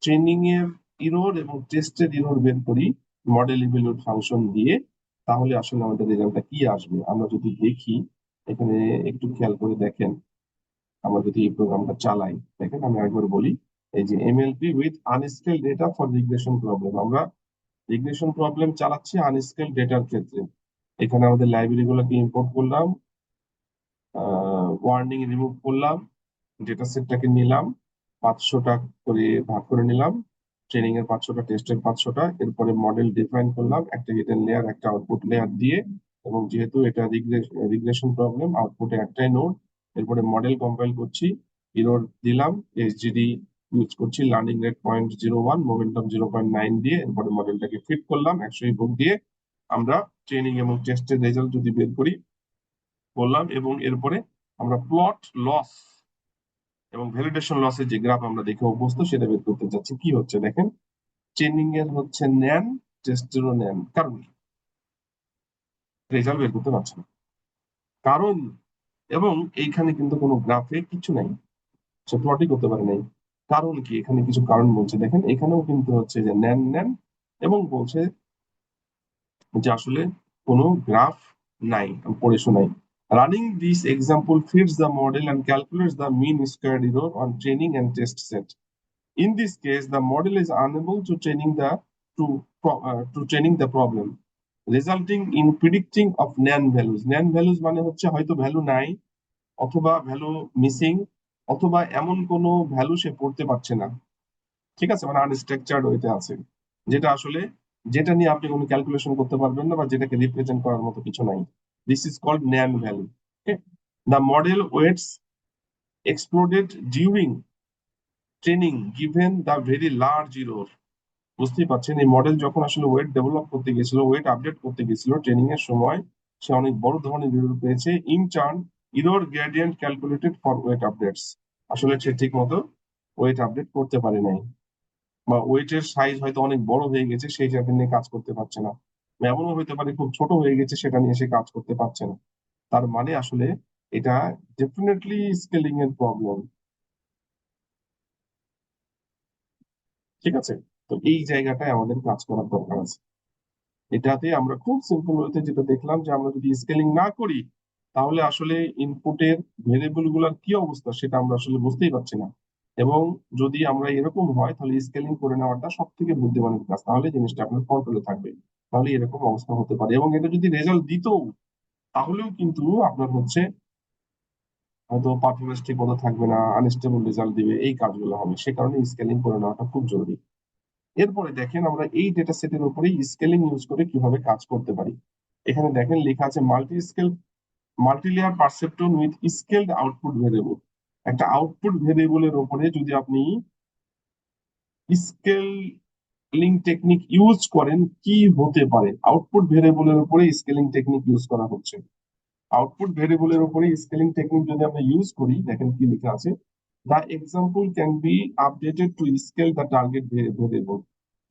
ট্রেনিং এর ইরর এবং টেস্টের ইরর বের করি মডেল ইভ্যালুয়েট ফাংশন দিয়ে, তাহলে আসলে আমাদের রেজাল্টটা কি আসবে আমরা যদি দেখি। এখানে একটু খেয়াল করে দেখেন, আমরা যদি এই প্রোগ্রামটা চালাই, দেখেন আমি একবার বলি, এই যে MLP with unscale data for regression problem, আমরা রিগ্রেশন প্রবলেম চালাচ্ছি আনস্কেল ডেটার ক্ষেত্রে। এখানে আমাদের লাইব্রেরি গুলোকে ইম্পোর্ট করলাম, ওয়ার্নিং রিমুভ করলাম, ডেটা সেটটাকে নিলাম, 500টা করে ভাগ করে নিলাম, ট্রেনিং এর 500টা, টেস্টের 500টা, এরপরে মডেল ডিফাইন করলাম একটা হিডেন লেয়ার একটা আউটপুট লেয়ার দিয়ে, এবং যেহেতু এটা রিগ্রেশন প্রবলেম আউটপুটে একটাই নোড, এরপরে মডেল কম্পাইল করছি, ইরর দিলাম, এসজিডি ইউজ করছি, লার্নিং রেট 0.01, মোমেন্টাম 0.9 দিয়ে, এরপরে মডেলটাকে ফিট করলাম 100 ইনপুট দিয়ে। আমরা ট্রেনিং এবং টেস্টের রেজাল্ট যদি বের করি বললাম, এবং এরপরে আমরা প্লট লস এবং ভ্যালিডেশন লসের যে গ্রাফ আমরা দেখে অভ্যস্ত সেটা বের করতে চাচ্ছি। কি হচ্ছে দেখেন, ট্রেনিং এর হচ্ছে নেন, টেস্টেরও নেন, কারণ কি রেজাল্ট বের করতে পারছে না, কারণ, এবং এইখানে কিন্তু কোনো গ্রাফে কিছু নাই, সে প্লটই করতে পারে নাই। কারণ কি, এখানে কিছু কারণ বলছে দেখেন, এখানেও কিন্তু হচ্ছে যে নেন নেন, এবং বলছে যে আসলে কোনো গ্রাফ নাই, আমি পড়ে শোনাই। Running this example fits the model and calculates the mean squared error on training and test set. In this case, the model is unable to training the problem, resulting in predicting of nan values. Nan values মানে হচ্ছে হয়তো value নাই, অথবা value missing, অথবা এমন কোনো value সে পড়তে পারছে না। ঠিক আছে, মানে আনস্ট্রাকচার্ড ওয়েতে আছে, যেটা আসলে, যেটা নিয়ে আপনি কোনো ক্যালকুলেশন করতে পারবেন না বা যেটাকে রিপ্রেজেন্ট করার মতো কিছু নাই। This is called nan value. The model weights exploded during training given the very large error. বুঝতেই পারছেন, এই মডেল যখন আসলে ওয়েট ডেভেলপ করতে গেছিল, ওয়েট আপডেট করতে গেছিল ট্রেনিং এর সময়, সে অনেক বড় ধরনের ইরর পেয়েছে। In turn error gradient calculated for wait updates, আসলে সে ঠিক মতো ওয়েট আপডেট করতে পারে নাই, বা ওয়েটের সাইজ হয়তো অনেক বড় হয়ে গেছে সেই জায়গা নিয়ে কাজ করতে পারছে না, বা এমনও হতে পারে খুব ছোট হয়ে গেছে সেটা নিয়ে সে কাজ করতে পারছে না। তার মানে আসলে এটা ডেফিনেটলি স্কেলিং এর প্রবলেম। ঠিক আছে। তো এই জায়গাটায় আমাদের কাজ করার দরকার আছে। এটাতে আমরা খুব সিম্পল ওয়েতে যেটা দেখলাম, যে আমরা যদি স্কেলিং না করি তাহলে আসলে ইনপুটের ভেরিয়েবল গুলার কি অবস্থা সেটা আমরা আসলে বুঝতেই পারছি না। এবং যদি আমরা এরকম হয় তাহলে স্কেলিং করে নেওয়াটা সব থেকে বুদ্ধিমানের কাজ, তাহলে জিনিসটা আপনার কন্ট্রোলে থাকবে। তাহলে এরকম অবস্থা হতে পারে, এবং এটা যদি রেজাল্ট দিত তাহলেও কিন্তু আপনার হচ্ছে হয়তো পারফরমেন্স ঠিক মতো থাকবে না, আনস্টেবল রেজাল্ট দিবে, এই কাজগুলো হবে। সে কারণে স্কেলিং করে নেওয়াটা খুব জরুরি। এরপরে দেখেন আমরা এই ডেটা সেটের উপরেই স্কেলিং ইউজ করে কিভাবে কাজ করতে পারি। এখানে দেখেন লেখা আছে multilayer perceptron with scaled output variable. একটা আউটপুট ভেরিয়েবলের উপরে যদি আপনি স্কেলিং টেকনিক ইউজ করেন কি হতে পারে, আউটপুট ভেরিয়েবলের উপরে স্কেলিং টেকনিক ইউজ করা হচ্ছে। আউটপুট ভেরিয়েবলের উপরে স্কেলিং টেকনিক যদি আমরা ইউজ করি, দেখেন কি লেখা আছে, the example can be updated to scale the target variable.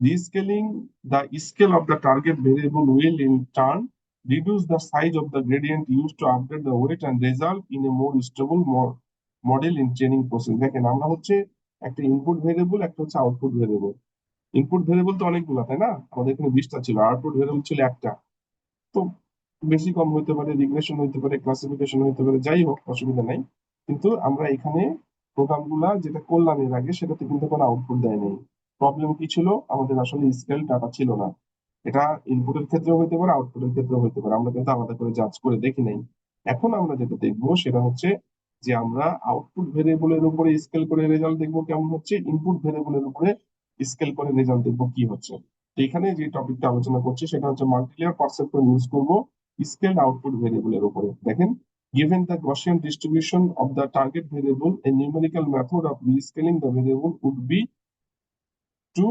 Rescaling the scale of the target variable will in turn reduce the size of the gradient used to update the weight and result in a more stable model in training process. দেখেন আমরা হচ্ছে একটা input variable, একটা হচ্ছে output variable. Input variable তো অনেকগুলো, তাই না? আমাদের এখানে 20টা ছিল, আউটপুট ভেরিয়েবল ছিল একটা। তো বেশি কম হইতে পারে, রিগ্রেশন হইতে পারে, ক্লাসিফিকেশন হইতে পারে, যাই হোক অসুবিধা নাই। কিন্তু আমরা এখানে প্রোগ্রাম গুলা যেটা করলাম এর আগে, সেটাতে কিন্তু কোনো আউটপুট দেয় নাই। প্রবলেম কি ছিল? আমাদের আসলে স্কেল ডাটা ছিল না। এটা ইনপুটের ক্ষেত্রেও হইতে পারে, আউটপুটের ক্ষেত্রেও হইতে পারে, আমরা কিন্তু আলাদা করে জাজ করে দেখি নাই। এখন আমরা যেটা দেখবো সেটা হচ্ছে যে আমরা আউটপুট ভেরিয়েবলের উপরে স্কেল করে রেজাল্ট দেখবো কেমন হচ্ছে, ইনপুট ভেরিয়েবলের উপরে স্কেল করে রেজাল্ট দেখবো কি হচ্ছে। তো এখানে যে টপিকটা আলোচনা করছি সেটা হচ্ছে মাল্টিলেয়ার পারসেপ্ট্রন ইউজ করবো স্কেলড আউটপুট ভেরিয়েবলের উপরে। দেখেন, given the Gaussian distribution of the target variable, a numerical method of rescaling the variable would be to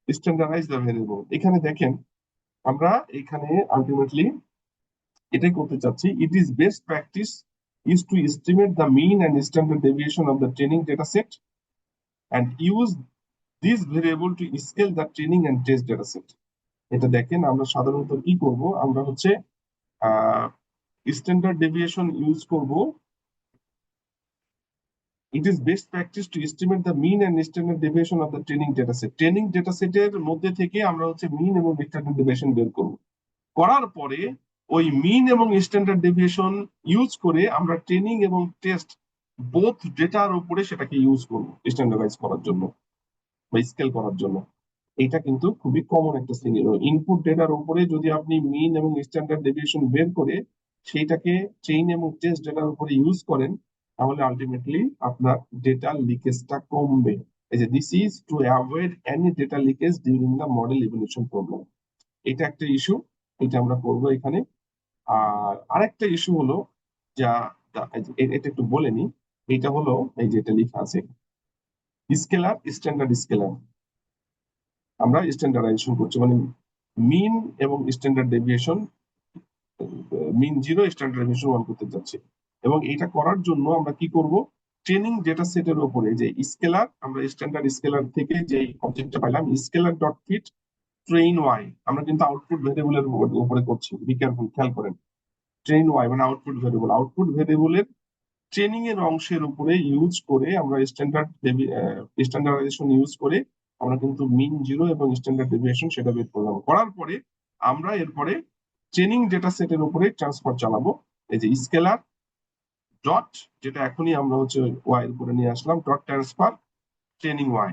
standardize the variable. এখানে দেখেন আমরা এখানে আলটিমেটলি এটাই করতে চাচ্ছি, it is best practice is to estimate the mean and standard deviation of the training data set and use this variable to scale the training and test data set. এটা দেখেন আমরা সাধারণত কি করব, আমরা হচ্ছে স্ট্যান্ডার্ড ডেভিয়েশন ইউজ করব। It is best practice to estimate the mean and standard deviation of the training data set. Training data সেটের মধ্যে থেকে আমরা হচ্ছে মিন এবং স্ট্যান্ডার্ড ডেভিয়েশন বের করব। করার পরে ওই মিন এবং স্ট্যান্ডার্ড ডেভিয়েশন ইউজ করে আমরা ট্রেনিং এবং টেস্ট বোথ ডেটার উপরে সেটাকে ইউজ করব স্ট্যান্ডার্ডাইজ করার জন্য বা স্কেল করার জন্য। এটা কিন্তু খুবই কমন একটা সিনারিও। ইনপুট ডেটার উপরে যদি আপনি মিন এবং স্ট্যান্ডার্ড ডেভিয়েশন বের করে সেইটাকে চেইন এবং টেস্ট ডেটার উপরে ইউজ করেন, তাহলে আলটিমেটলি আপনার ডেটা লিকেজটা কমবে। এই যে this is to avoid any data leakage during the model evolution problem. এটা একটা ইস্যু, এটা আমরা করবো এখানে। আর আরেকটা ইস্যু হলো যা এটা একটু বলে নি, এটা হলো এই যেটা লেখা আছে স্কেলার স্ট্যান্ডার্ড স্কেলার। আমরা স্ট্যান্ডার্ডাইজেশন করছি, মানে মিন এবং স্ট্যান্ডার্ড ডেভিয়েশন, মিন 0 স্ট্যান্ডার্ড ডেভিয়েশন 1 করতে যাচ্ছি। এবং এটা করার জন্য আমরা কি করব, ট্রেনিং ডেটা সেটের উপরে যে স্কেলার, আমরা স্ট্যান্ডার্ড স্কেলার থেকে যে অবজেক্টটা পাইলাম scaler dot fit train Y, আমরা কিন্তু আউটপুট ভেরিয়েবলের উপরে করছি, বি কেয়ারফুল, খেয়াল করেন। ট্রেইন ওয়াই মানে আউটপুট ভেরিয়েবলের ট্রেনিং এর অংশের উপরে ইউজ করে আমরা স্ট্যান্ডার্ডাইজেশন ইউজ করে আমরা কিন্তু মিন 0 এবং স্ট্যান্ডার্ড ডেভিয়েশন সেটা বের করলাম। করার পরে আমরা এরপরে ট্রেনিং ডেটা সেটের উপরে ট্রান্সফার চালাবো। এই যে স্কেলার ডট, যেটা এখনই আমরা হচ্ছে ওয়াই এর উপরে নিয়ে আসলাম, ডট ট্রান্সফার ট্রেনিং ওয়াই,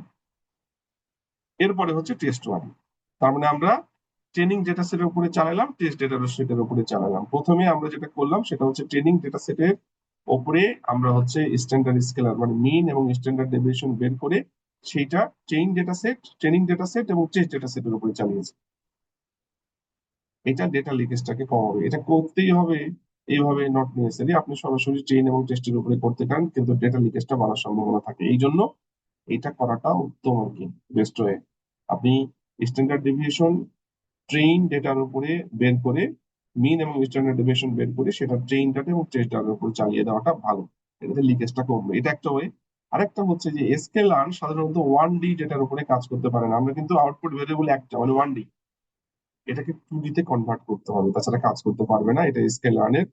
এরপরে হচ্ছে টেস্ট ওয়াই। তার মানে আমরা ট্রেনিং ডেটা সেটের উপরে চালালাম, টেস্ট ডেটা সেটের উপরে চালালাম। প্রথমে আমরা যেটা করলাম সেটা হচ্ছে ট্রেনিং ডেটা সেটের উপরে আমরা হচ্ছে স্ট্যান্ডার্ড স্কেলার মানে মিন এবং স্ট্যান্ডার্ড ডেভিয়েশন বের করে সেইটা ট্রেনিং ডেটা সেট এবং টেস্ট ডেটা সেটের উপরে চালিয়েছি। এটা ডেটা লিকেজটাকে কমাবে। এটা করতেই হবে, এইভাবে নট নেসেসারি আপনি সরাসরি ট্রেন এবং টেস্টের উপরে করতে পারেন, কিন্তু ডেটা লিকেজটা বাড়ার সম্ভাবনা থাকে। এই জন্য এটা করাটা উত্তম আর কি, বেস্ট ওয়ে। আপনি স্ট্যান্ডার্ড ডেভিয়েশন ট্রেইন ডেটার উপরে বের করে মিন এবং স্ট্যান্ডার্ড ডেভিয়েশন বের করে সেটা ট্রেইন ডাটা এবং টেস্ট ডাটার উপর চালিয়ে দেওয়াটা ভালো। এটাতে লিকেজটা কমবে, এটা একটা ওয়ে। আরেকটা হচ্ছে যে এসকে লার্ন সাধারণত 1D ডেটার উপরে কাজ করতে পারে না। আমরা কিন্তু আউটপুট ভেরিয়েবল একটা মানে 1D, এটাকে 2D তে কনভার্ট করতে হবে, তাছাড়া কাজ করতে পারবে না। এটা এসকে লার্নের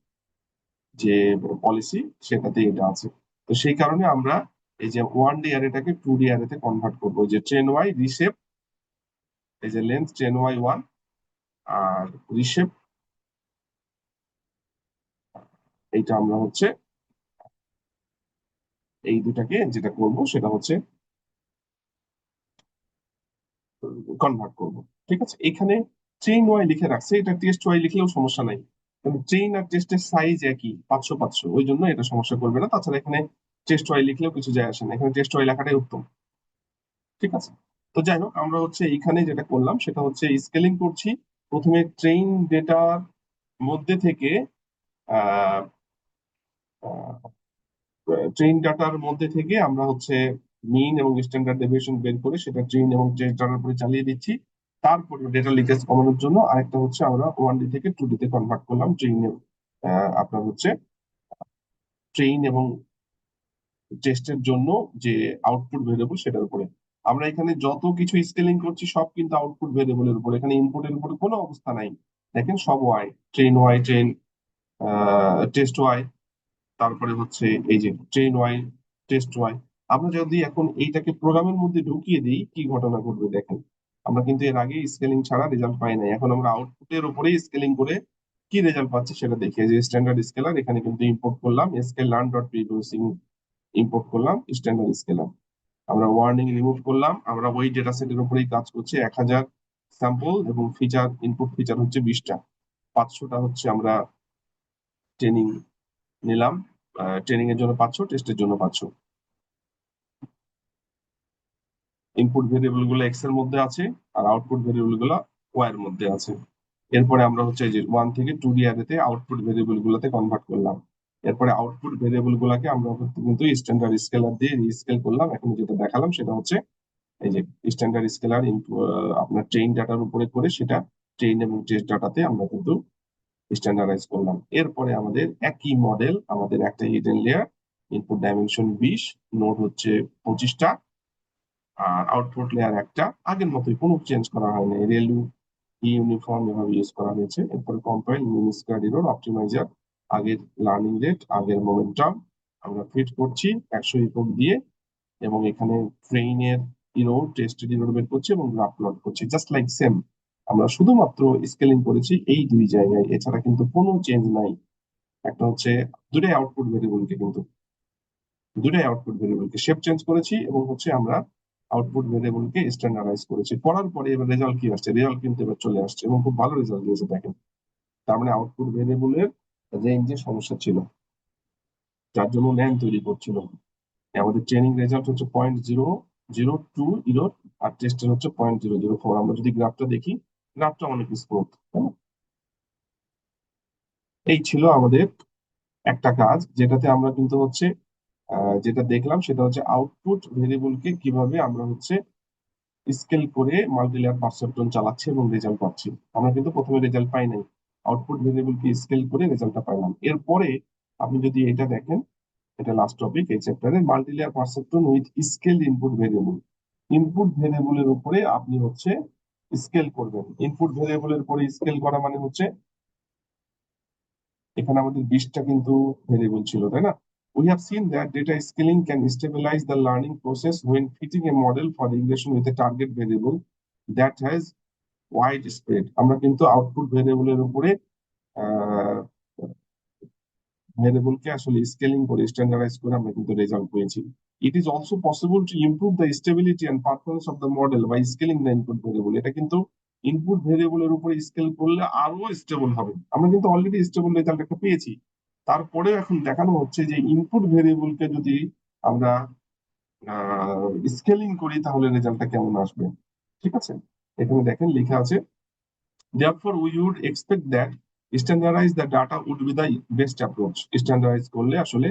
যে পলিসি সেটাতে এটা আছে। তো সেই কারণে আমরা এই যে 1D অ্যারেটাকে 2D অ্যারেতে কনভার্ট করবো। যে ট্রেন ওয়াই রিশেপ, এই যে লেন্থ ট্রেন ওয়াই 1 আর রিশেপ, এইটা আমরা হচ্ছে এই দুটাকে যেটা করব সেটা হচ্ছে কনভার্ট করব। ঠিক আছে, এখানে চেইন ওয়াই লিখে রাখছে, এটা টেস্ট ওয়াই লিখলেও সমস্যা নাই, কিন্তু চেইন আর টেস্টের সাইজ একই 500 500, ওই জন্য এটা সমস্যা করবে না। তাছাড়া এখানে টেস্ট ওয়াই লিখলেও কিছু যায় আসে না, এখানে টেস্ট ওয়াই লেখাটাই উত্তম। ঠিক আছে, তো যাই হোক, আমরা হচ্ছে এইখানে যেটা করলাম সেটা হচ্ছে স্কেলিং করছি। প্রথমে ট্রেইন ডেটার মধ্যে থেকে আহ ট্রেইন ডাটার মধ্যে থেকে আমরা হচ্ছে মিন এবং স্ট্যান্ডার্ড ডেভিয়েশন বের করে সেটা ট্রেইন এবং টেস্ট ডাটার উপরে চালিয়ে দিচ্ছি। তারপরে ডেটা লিকেজ কমানোর জন্য আরেকটা হচ্ছে আমরা 1D থেকে 2D তে কনভার্ট করলাম ট্রেইন, আপনার হচ্ছে ট্রেইন এবং টেস্টের জন্য যে আউটপুট ভেরিয়েবল সেটার উপরে। আমরা এখানে যত কিছু স্কেলিং করছি সব কিন্তু আউটপুট ভেরিয়েবলের উপর, এখানে ইনপুটের উপরে কোনো অবস্থা নাই। দেখেন সব ওয়াই ট্রেন, টেস্ট ওয়াই, তারপরে হচ্ছে এই যে ট্রেন ওয়াই, টেস্ট ওয়াই। আমরা যদি এখন এইটাকে প্রোগ্রামের মধ্যে ঢুকিয়ে দিই কি ঘটনা ঘটবে দেখেন। আমরা কিন্তু এর আগে স্কেলিং ছাড়া রেজাল্ট পাই নাই, এখন আমরা আউটপুটের উপরেই স্কেলিং করে কি রেজাল্ট পাচ্ছি সেটা দেখি। এই যে স্ট্যান্ডার্ড স্কেলার এখানে কিন্তু ইম্পোর্ট করলাম, scale learn dot preprocessing import করলাম স্ট্যান্ডার্ড স্কেলার। আমরা ওয়ার্নিং রিমুভ করলাম, আমরা ওই ডেটা সেটের উপরেই কাজ করছি। 1000 স্যাম্পল এবং ফিচার, ইনপুট ফিচার হচ্ছে 20টা, 500টা হচ্ছে আমরা ট্রেনিং নিলাম। ট্রেনিং এর জন্য 500, টেস্টের জন্য 500। ইনপুট ভেরিয়েবল গুলো এক্স এর মধ্যে আছে, আর আউটপুট ভেরিয়েবল গুলো ওয়াই এর মধ্যে আছে। এরপরে আমরা হচ্ছে এই যে 1 থেকে 2D অ্যারেতে আউটপুট ভেরিয়েবল গুলোতে কনভার্ট করলাম। এরপরে আউটপুট ভেরিয়েবল গুলাকে আমরা কিন্তু স্ট্যান্ডার্ড স্কেলার দিয়ে রিস্কেল করলাম। এখন যেটা দেখালাম সেটা হচ্ছে এই যে স্ট্যান্ডার্ড স্কেলার আপনার ট্রেইন ডাটার উপরে করে সেটা ট্রেইন এবং টেস্ট ডাটাতে আমরা কিন্তু স্ট্যান্ডার্ডাইজ করলাম। এরপরে আমাদের একই মডেল, আমাদের একটা hidden layer, input dimension 20, node হচ্ছে 25টা, আর আউটপুট লেয়ার একটা, আগের মতোই কোনো চেঞ্জ করা হয়নি, রেলু ইউনিফর্ম এভাবে ইউজ করা হয়েছে। এরপরে কম্পাইল, মিন স্কয়ার এরর, অপটিমাইজার, আগের লার্নিং রেট, আগের মোমেন্টাম আমরা ফিট করছি 100 একক দিয়ে, এবং এখানে ট্রেইনের ইরোর, টেস্টের ইরোর বের করছি এবং গ্রাফ প্লট করছি জাস্ট লাইক সেম। আমরা শুধুমাত্র স্কেলিং করেছি এই দুই জায়গায়, এছাড়া কিন্তু কোনো চেঞ্জ নাই। একটা হচ্ছে দুটাই আউটপুট ভেরিয়েবলকে কিন্তু দুটাই আউটপুট ভেরিয়েবলকে শেপ চেঞ্জ করেছি, এবং হচ্ছে আমরা আউটপুট ভেরিয়েবলকে স্ট্যান্ডার্ডাইজ করেছি। করার পরে এবার রেজাল্ট কি আসছে, রেজাল্ট কিন্তু এবার চলে আসছে এবং খুব ভালো রেজাল্ট দিয়েছে দেখেন। তার মানে আউটপুট ভেরিয়েবলের রেঞ্জে সমস্যা ছিল, যার জন্য ন্যান তৈরি করছিল। আমাদের ট্রেনিং রেজাল্ট হচ্ছে 0.002 ইরো, আর টেস্টের হচ্ছে 0.004। আমরা যদি গ্রাফটা দেখি, গ্রাফটা অনেক স্মুথ, তাই না? এই ছিল আমাদের একটা কাজ, যেটাতে আমরা কিন্তু হচ্ছে যেটা দেখলাম সেটা হচ্ছে আউটপুট ভেরিয়েবলকে কিভাবে আমরা হচ্ছে স্কেল করে মাল্টিলেয়ার পারসেপট্রন চালাচ্ছি এবং রেজাল্ট পাচ্ছি। আমরা কিন্তু প্রথমে রেজাল্ট পাই নাই, আউটপুট ভেরিয়েবলকে স্কেল করে রেজাল্টটা পাইলাম। এরপরে আপনি যদি এটা দেখেন, এটা লাস্ট টপিক এই চ্যাপ্টারে, multilayer perceptron with scale input variable. Input ভেরিয়েবলের উপরে আপনি হচ্ছে স্কেল করবেন। ইনপুট ভেরিয়েবলের উপরে স্কেল করা মানে হচ্ছে এখানে আমাদের 20টা কিন্তু ভেরিয়েবল ছিল, তাই না? We have seen that data scaling can stabilize the learning process when fitting a model for regression with a target variable that has wide spread। আমরা কিন্তু আউটপুট ভেরিয়েবলের উপরে ভেরিয়েবলকে আসলে স্কেলিং করে স্ট্যান্ডার্ডাইজ করে আমরা কিন্তু রেজাল্ট পেয়েছি। It is also possible to improve the stability and performance of the model by scaling the input variable. এটা কিন্তু ইনপুট ভেরিয়েবলের উপরে স্কেল করলে আরো স্টেবল হবে। আমরা কিন্তু অলরেডি স্টেবল রেজাল্ট একটা পেয়েছি, তারপরেও এখন দেখানো হচ্ছে যে ইনপুট ভেরিয়েবলকে যদি আমরা স্কেলিং করি তাহলে রেজাল্টটা কেমন আসবে। ঠিক আছে, এখানে দেখেন লেখা আছে, therefore we would expect that standardize the data would be the best approach। Standardize করলে আসলে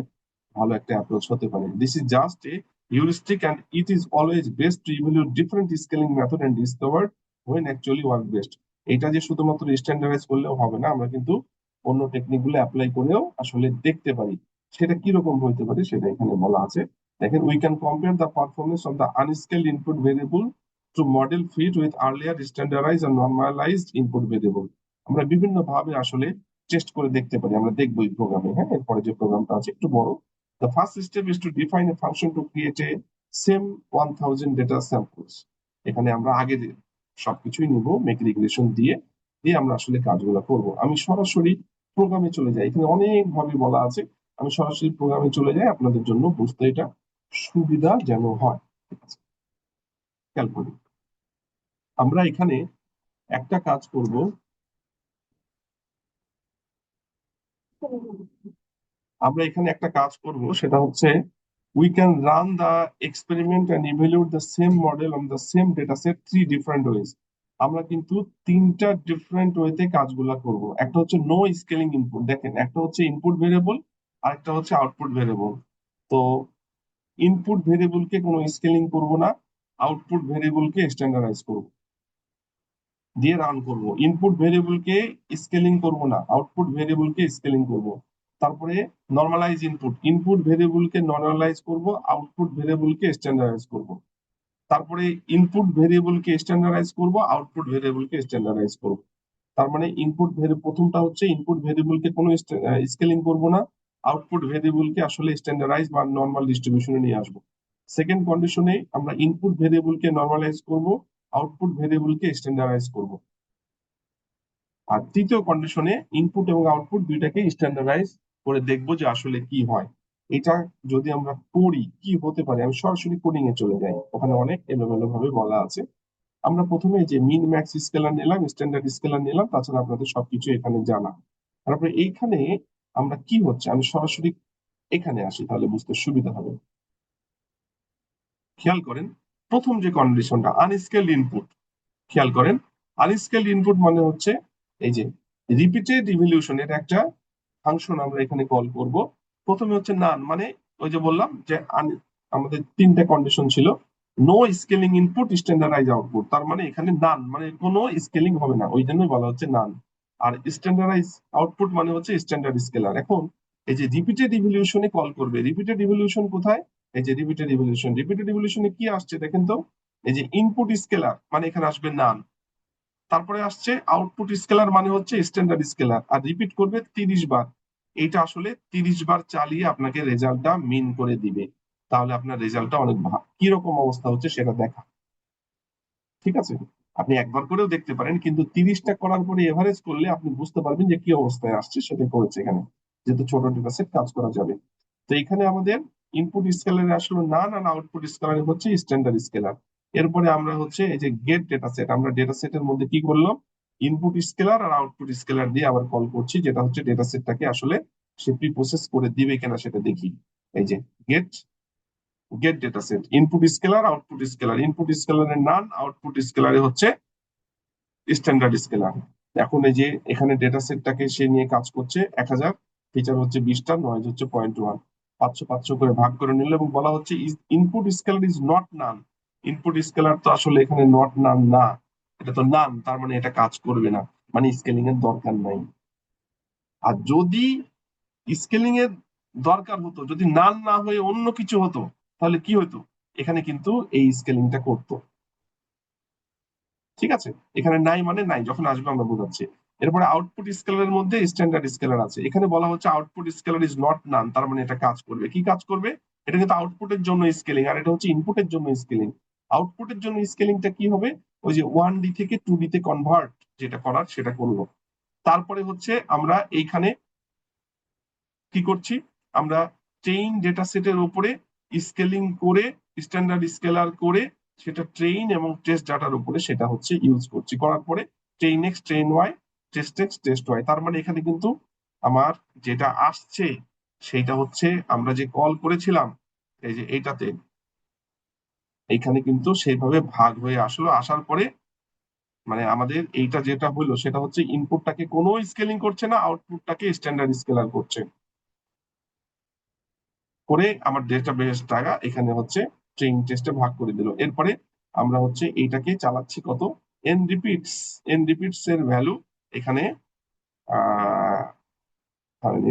ভালো একটা অ্যাপ্রোচ হতে পারে। This is just a heuristic and it is always best to evaluate different scaling method and discover when actually work best. এটা যে শুধুমাত্র standardise করলেও হবে না, আমরা কিন্তু অন্য টেকনিক গুলো অ্যাপ্লাই করেও আসলে দেখতে পারি সেটা কিরকম হইতে পারে, সেটা এখানে বলা আছে। দেখেন, we can compare the performance of the unscaled input variable to model fit with earlier standardise or normalised input variable. আমরা বিভিন্ন ভাবে আসলে টেস্ট করে দেখতে পারি, আমরা দেখবো এই প্রোগ্রামে। হ্যাঁ, এরপরে যে প্রোগ্রামটা আছে একটু বড়। The first step is to define a function to create a same 1000 data samples। এখানে আমরা আগে সবকিছুই নিব, মেক রিগ্রেশন দিয়ে দিয়ে আমরা আসলে কাজগুলো করব। আমি সরাসরি প্রোগ্রামে চলে যাই, এখানে অনেক ভাবে বলা আছে, আমি সরাসরি প্রোগ্রামে চলে যাই আপনাদের জন্য বুঝতে এটা সুবিধা যেন হয়। ঠিক আছে, খেয়াল করি আমরা এখানে একটা কাজ করব। আমরা এখানে একটা কাজ করব, সেটা হচ্ছে we can run the experiment and evaluate the same model on the same data set three different ways. আমরা কিন্তু তিনটা ডিফারেন্ট ওয়েতে কাজগুলা করব। একটা হচ্ছে নো স্কেলিং ইনপুট, দেখেন একটা হচ্ছে ইনপুট ভেরিয়েবল আর একটা হচ্ছে আউটপুট ভেরিয়েবল। তো ইনপুট ভেরিয়েবলকে কোনো স্কেলিং করব না, আউটপুট ভেরিয়েবলকে স্ট্যান্ডার্ডাইজ করব, দিয়ে রান করব। ইনপুট ভেরিয়েবলকে স্কেলিং করব না, আউটপুট ভেরিয়েবলকে স্কেলিং করব। তারপরে নর্মালাইজ ইনপুট, ইনপুট ভেরিয়েবলকে নর্মালাইজ করব, আউটপুট ভেরিয়েবলকে স্ট্যান্ডার্ডাইজ করব। তারপরে ইনপুট ভেরিয়েবলকে স্ট্যান্ডার্ডাইজ করব, আউটপুট ভেরিয়েবলকে স্ট্যান্ডার্ডাইজ করব। তার মানে ইনপুট ভেরিয়েবল, প্রথমটা হচ্ছে ইনপুট ভেরিয়েবলকে কোনো স্কেলিং করব না, আউটপুট ভেরিয়েবলকে আসলে স্ট্যান্ডার্ডাইজ বা নর্মাল ডিস্ট্রিবিউশনে নিয়ে আসবো। সেকেন্ড কন্ডিশনে আমরা ইনপুট ভেরিয়েবলকে নর্মালাইজ করব, আউটপুট ভেরিয়েবলকে স্ট্যান্ডার্ডাইজ করব। আর তৃতীয় কন্ডিশনে ইনপুট এবং আউটপুট দুইটাকে স্ট্যান্ডার্ডাইজ করে দেখবো যে আসলে কি হয়। এটা যদি আমরা করি কি হতে পারে, আমি সরাসরি কোডিং এ চলে যাই, ওখানে অনেক এলোমেলো ভাবে বলা আছে। আমরা প্রথমে যে মিন ম্যাক্স স্কেলার নিলাম, স্ট্যান্ডার্ড স্কেলার নিলাম, তাছাড়া আপনাদের সবকিছু এখানে জানা। তারপরে এইখানে আমরা কি হচ্ছে, আমি সরাসরি এখানে আসি তাহলে বুঝতে সুবিধা হবে। খেয়াল করেন প্রথম যে কন্ডিশনটা আনস্কেলড ইনপুট, খেয়াল করেন আনস্কেলড ইনপুট মানে হচ্ছে এই যে রিপিটেড ইভলিউশন, এটা একটা ফাংশন আমরা এখানে কল করব। প্রথমে হচ্ছে নান, মানে ওই যে বললাম যে আমাদের তিনটা কন্ডিশন ছিল, no scaling input standardize output, তার মানে এখানে নান মানে কোনো স্কেলিং হবে না, ওই জন্যই বলা হচ্ছে নান। আর স্ট্যান্ডার্ডাইজ আউটপুট মানে হচ্ছে স্ট্যান্ডার্ড স্কেলার। এখন এই যে রিপিটেড ইভলিউশনে কল করবে, রিপিটেড ইভলিউশন কোথায়, এই যে রিপিটেড ইভলিউশন, রিপিটেড ইভলিউশনে কি আসছে দেখেন তো, এই যে ইনপুট স্কেলার মানে এখানে আসবে নান, তারপরে আসছে আউটপুট স্কেলার মানে হচ্ছে স্ট্যান্ডার্ড স্কেলার, আর রিপিট করবে 30 বার। এইটা আসলে 30 বার চালিয়ে আপনাকে রেজাল্টটা মিন করে দিবে, তাহলে আপনার রেজাল্টটা অনেক ভালো কিরকম অবস্থা হচ্ছে সেটা দেখা। ঠিক আছে, আপনি একবার করেও দেখতে পারেন, কিন্তু 30টা করার পরে এভারেজ করলে আপনি বুঝতে পারবেন যে কি অবস্থায় আসছে, সেটা করেছে এখানে, যেহেতু ছোট ডেটা সেট কাজ করা যাবে। তো এখানে আমাদের ইনপুট স্কেলারে আসলে নান, আর আউটপুট স্কেলারে হচ্ছে স্ট্যান্ডার্ড স্কেলার। এরপরে আমরা হচ্ছে এই যে গেট ডেটা সেট, আমরা ডেটা সেটের মধ্যে কি করলাম, ইনপুট স্কেলার আর আউটপুট স্কেলার দিয়ে আবার কল করছি, যেটা হচ্ছে ডেটা সেটটাকে আসলে সে প্রি প্রসেস করে দিবে কিনা সেটা দেখি। এই যে get, get data set, input scaler output scaler, input স্কেলারের নান, আউটপুট স্কেলারে হচ্ছে স্ট্যান্ডার্ড স্কেলার। এখন এই যে এখানে ডেটা সেটটাকে সে নিয়ে কাজ করছে 1000, ফিচার হচ্ছে 20টা, নয়েজ হচ্ছে 0.1, 500 500 করে ভাগ করে নিল এবং বলা হচ্ছে input scalar is not naan. Input scalar তো আসলে এখানে নট নান না, এটা তো নান, তার মানে এটা কাজ করবে না, মানে স্কেলিং এর দরকার নাই। আর যদি স্কেলিং এর দরকার হতো, যদি নান না হয়ে অন্য কিছু হতো, তাহলে কি হতো, এখানে কিন্তু এই স্কেলিংটা করতো। ঠিক আছে, এখানে নাই মানে নাই, যখন আসবে আমরা বোঝাচ্ছি। এরপরে আউটপুট স্কেলারের মধ্যে স্ট্যান্ডার্ড স্কেলার আছে, এখানে বলা হচ্ছে আউটপুট স্কেলার ইজ নট নান, তার মানে এটা কাজ করবে। কি কাজ করবে, এটা কিন্তু আউটপুটের জন্য স্কেলিং, আর এটা হচ্ছে ইনপুটের জন্য স্কেলিং। আউটপুটের জন্য স্কেলিংটা কি হবে, ওই যে 1D থেকে 2D তে কনভার্ট যেটা করার সেটা করলো। তারপরে হচ্ছে আমরা এইখানে কি করছি, আমরা ট্রেইন ডেটা সেটের উপরে স্কেলিং করে, স্ট্যান্ডার্ড স্কেলার করে, সেটা ট্রেইন এবং টেস্ট ডাটার উপরে সেটা হচ্ছে ইউজ করছি, করার পরে train X, train Y, test X, test Y. তার মানে এখানে কিন্তু আমার যেটা আসছে সেটা হচ্ছে আমরা যে কল করেছিলাম এই যে এইটাতে, এইখানে কিন্তু সেইভাবে ভাগ হয়ে আসলো, আসার পরে মানে আমাদের এইটা যেটা হলো সেটা হচ্ছে ইনপুটটাকে কোনো স্কেলিং করছে না, আউটপুটটাকে স্ট্যান্ডার্ড স্কেলার করছে, করে আমার ডেটা বেসটা এখানে হচ্ছে ট্রেইন টেস্টে ভাগ করে দিল। এরপরে আমরা হচ্ছে এইটাকে চালাচ্ছি কত, এন রিপিটস, এন রিপিটস এর ভ্যালু এখানে আহ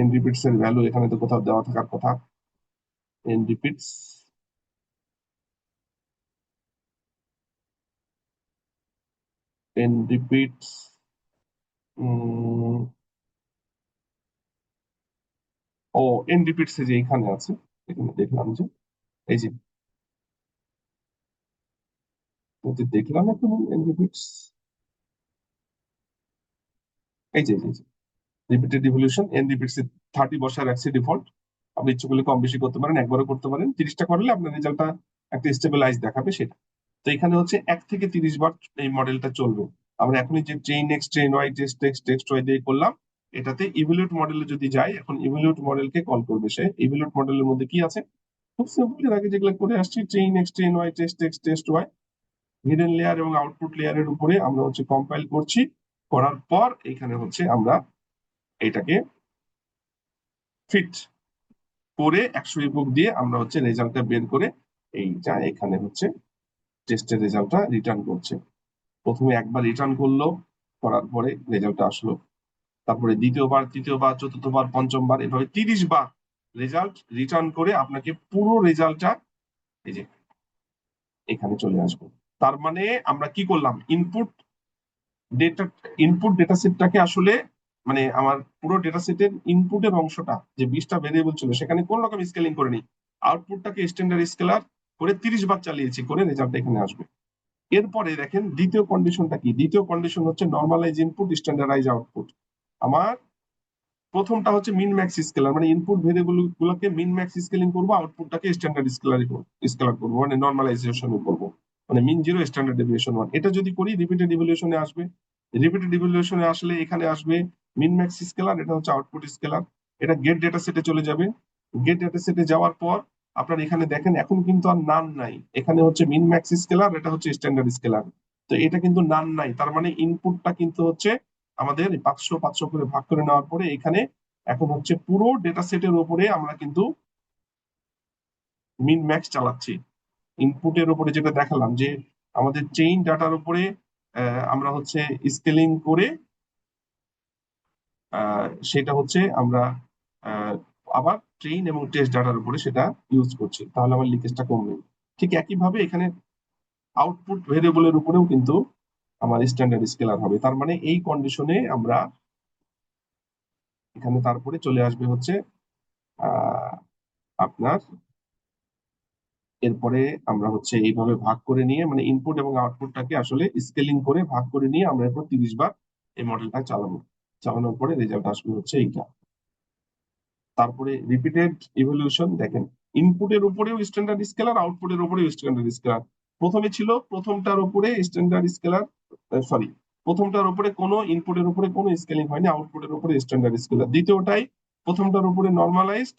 এন রিপিটস এর ভ্যালু এখানে তো কোথাও দেওয়া থাকার কথা, এন রিপিটস, এন রিপিটস, ও এন রিপিটস যে এখানে আছে, এখানে দেখলাম যে এই যে দেখলাম এখন এন রিপিটস, এই যে রিপিটেড রিভলিউশন এন রিপিটস 30 বসায় রাখছি ডিফল্ট। আপনি ইচ্ছে করলে কম বেশি করতে পারেন, একবারও করতে পারেন। 30টা করলে আপনার রেজাল্টটা একটা স্টেবিলাইজ দেখাবে সেটা। তো এখানে হচ্ছে 1 থেকে 30 বার এই মডেলটা চলবে। আমরা এখনই যে train X train Y test X test Y দিয়ে করলাম, এটাতে ইভ্যালুয়েট মডেলে যদি যাই, এখন ইভ্যালুয়েট মডেলকে কল করবে সে। ইভ্যালুয়েট মডেলের মধ্যে কি আছে? খুব সিম্পল, এর আগে যেগুলো করে আসছি, train X train Y test X test Y, hidden layer এবং আউটপুট লেয়ারের উপরে আমরা হচ্ছে কম্পাইল করছি। করার পর এখানে হচ্ছে আমরা এটাকে ফিট করে 100 একক দিয়ে আমরা হচ্ছে রেজাল্টটা বের করে এইটা এখানে হচ্ছে টেস্টের রেজাল্টটা রিটার্ন করছে। প্রথমে একবার রিটার্ন করলো, করার পরে রেজাল্টটা আসলো। তারপরে দ্বিতীয়বার, তৃতীয়বার, চতুর্থবার, পঞ্চমবার, এভাবে 30 বার রেজাল্ট রিটার্ন করে আপনাকে পুরো রেজাল্টটা এই যে এখানে চলে আসবে। তার মানে আমরা কি করলাম, ডেটা ইনপুট ডেটা সেটটাকে আসলে, মানে আমার পুরো ডেটা সেটের ইনপুটের অংশটা যে 20টা ভেরিয়েবল ছিল সেখানে কোন রকম স্কেলিং করে নি, আউটপুটটাকে স্ট্যান্ডার্ড স্কেলার করে 30 বার চালিয়েছি, করে রেজাল্ট এখানে আসবে। এরপরে দেখেন দ্বিতীয় কন্ডিশনটা কি। দ্বিতীয় কন্ডিশন হচ্ছে নর্মালাইজ ইনপুট স্ট্যান্ডার্ডাইজ আউটপুট। আমার প্রথমটা হচ্ছে মিন ম্যাক্স স্কেলার, মানে ইনপুট ভেরিয়েবল গুলোকে মিন ম্যাক্স স্কেলিং করবো, আউটপুটটাকে স্ট্যান্ডার্ড স্কেলার করবো, মানে নর্মালাইজেশন করবো, মানে মিন জিরো স্ট্যান্ডার্ড ডেভিয়েশন 1। এটা যদি করি রিপিটেড ইভ্যালুয়েশনে আসবে। রিপিটেড ইভ্যালুয়েশনে আসলে এখানে আসবে মিন ম্যাক্স স্কেলার, এটা হচ্ছে আউটপুট স্কেলার। এটা গেট ডেটা সেটে চলে যাবে। গেট ডেটা সেটে যাওয়ার পর আপনার এখানে দেখেন এখন কিন্তু আর নান নাই, এখানে হচ্ছে মিন ম্যাক্স স্কেলার, এটা হচ্ছে স্ট্যান্ডার্ড স্কেলার। তো এটা কিন্তু নান নাই, তার মানে ইনপুটটা কিন্তু হচ্ছে আমাদের 500 500 করে ভাগ করে নেওয়ার পরে এখানে এখন হচ্ছে পুরো ডেটা সেটের উপরে আমরা কিন্তু মিন ম্যাক্স চালাচ্ছি। ইনপুটের উপরে যেটা দেখালাম যে আমাদের চেইন ডাটার উপরে আমরা হচ্ছে স্কেলিং করে সেটা হচ্ছে আমরা আহ, আবার ট্রেন এবং টেস্ট ডাটার উপরে সেটা ইউজ করছি, তাহলে আমার লিকেজটা কমবে। ঠিক একইভাবে এখানে আউটপুট ভেরিয়েবলের উপরেও কিন্তু আমার স্ট্যান্ডার্ড স্কেলার হবে। তার মানে এই কন্ডিশনে আমরা এখানে তারপরে চলে আসবে হচ্ছে আহ আপনার এরপরে আমরা হচ্ছে এইভাবে ভাগ করে নিয়ে, মানে ইনপুট এবং আউটপুটটাকে আসলে স্কেলিং করে ভাগ করে নিয়ে আমরা এরপর 30 বার এই মডেলটা চালাবো। চালানোর পরে রেজাল্ট আসবে হচ্ছে এইটা। তারপরে রিপিটেড ইভলিউশন দেখেন, ইনপুটের উপরেও স্ট্যান্ডার্ড স্কেলার, আউটপুটের উপরেও স্ট্যান্ডার্ড স্কেলার। প্রথমে ছিল প্রথমটার উপরে স্ট্যান্ডার্ড স্কেলার, সরি, প্রথমটার উপরে কোনো ইনপুটের উপরে কোনো স্কেলিং হয়নি, আউটপুটের উপরে স্ট্যান্ডার্ড স্কেলার। দ্বিতীয়টাই প্রথমটার উপরে নর্মালাইজড,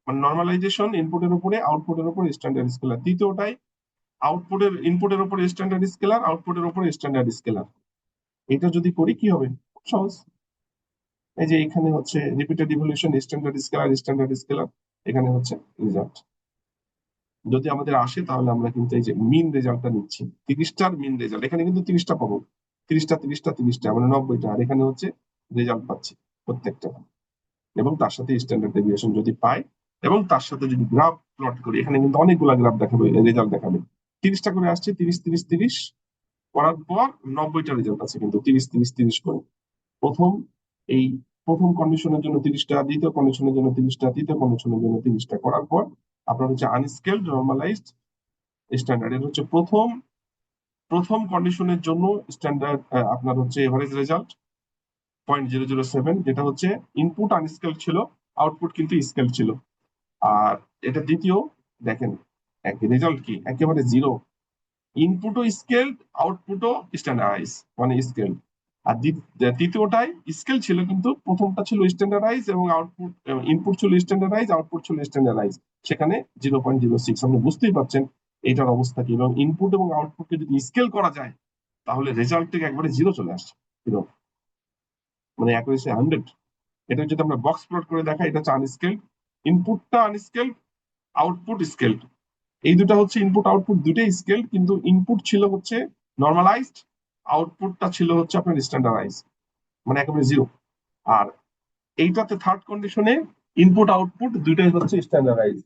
মানে নর্মালাইজেশন, ইনপুটের উপরে আউটপুটের উপরে স্ট্যান্ডার্ড স্কেলার। তৃতীয়টাই আউটপুটের ইনপুটের উপরে স্ট্যান্ডার্ড স্কেলার, আউটপুটের উপরে স্ট্যান্ডার্ড স্কেলার। এটা যদি করি কি হবে, খুব সহজ। এই যে এখানে হচ্ছে রিপিটেড ইভলিউশন, স্ট্যান্ডার্ড স্কেলার, এখানে হচ্ছে রেজাল্ট। যদি আমাদের আসে তাহলে আমরা কিন্তু এই যে মিন রেজাল্টটা নিচ্ছি, 30টার মিন রেজাল্ট, এখানে কিন্তু 30টা পাবো, 30টা মানে 90টা, আর এখানে হচ্ছে রেজাল্ট পাচ্ছি প্রত্যেকটা। এবং তার সাথে স্ট্যান্ডার্ড ডেভিয়েশন যদি পাই এবং তার সাথে যদি গ্রাফ প্লট করি, এখানে কিন্তু অনেকগুলা গ্রাফ দেখাবে, রেজাল্ট দেখাবে। 30টা করে আসছে, 30 30 30 করার পর 90টা রেজাল্ট আছে কিন্তু 30 30 30 করে। প্রথম এই প্রথম কন্ডিশনের জন্য 30টা, দ্বিতীয় কন্ডিশনের জন্য 30টা, তৃতীয় কন্ডিশনের জন্য 30টা করার পর আপনার হচ্ছে আনস্কেলড নর্মালাইজড স্ট্যান্ডার্ড। এর হচ্ছে প্রথম প্রথম কন্ডিশনের জন্য স্ট্যান্ডার্ড আপনার হচ্ছে এভারেজ রেজাল্ট 0.007, যেটা হচ্ছে ইনপুট আনস্কেলড ছিল, আউটপুট কিন্তু স্কেল ছিল। আর এটা দ্বিতীয়, দেখেন রেজাল্ট কি একেবারে জিরো, ইনপুটও স্কেল, আউটপুটও স্ট্যান্ডার্ডাইজ, মানে স্কেল। আর তৃতীয়টাই স্কেল ছিল কিন্তু প্রথমটা ছিল স্ট্যান্ডার্ডাইজ এবং আউটপুট, ইনপুট ছিল স্ট্যান্ডার্ডাইজ, আউটপুট ছিল স্ট্যান্ডার্ডাইজ, সেখানে 0.06। আপনি বুঝতেই পারছেন এইটার অবস্থা কি। এবং ইনপুট এবং আউটপুটকে যদি স্কেল করা যায় তাহলে রেজাল্ট থেকে একবারে জিরো চলে আসছে, জিরো, মানে অ্যাকুরেসি 100। এটা যদি আমরা বক্স প্লট করে দেখা, এটা হচ্ছে আনস্কেল, ইনপুটটা আনস্কেল, আউটপুট স্কেল। এই দুটা হচ্ছে ইনপুট আউটপুট দুটাই স্কেল, কিন্তু ইনপুট ছিল হচ্ছে নর্মালাইজড, আউটপুটটা ছিল হচ্ছে আপনার স্ট্যান্ডার্ডাইজ, মানে একেবারে জিরো। আর এইটাতে থার্ড কন্ডিশনে ইনপুট আউটপুট দুইটাই হচ্ছে স্ট্যান্ডার্ডাইজ।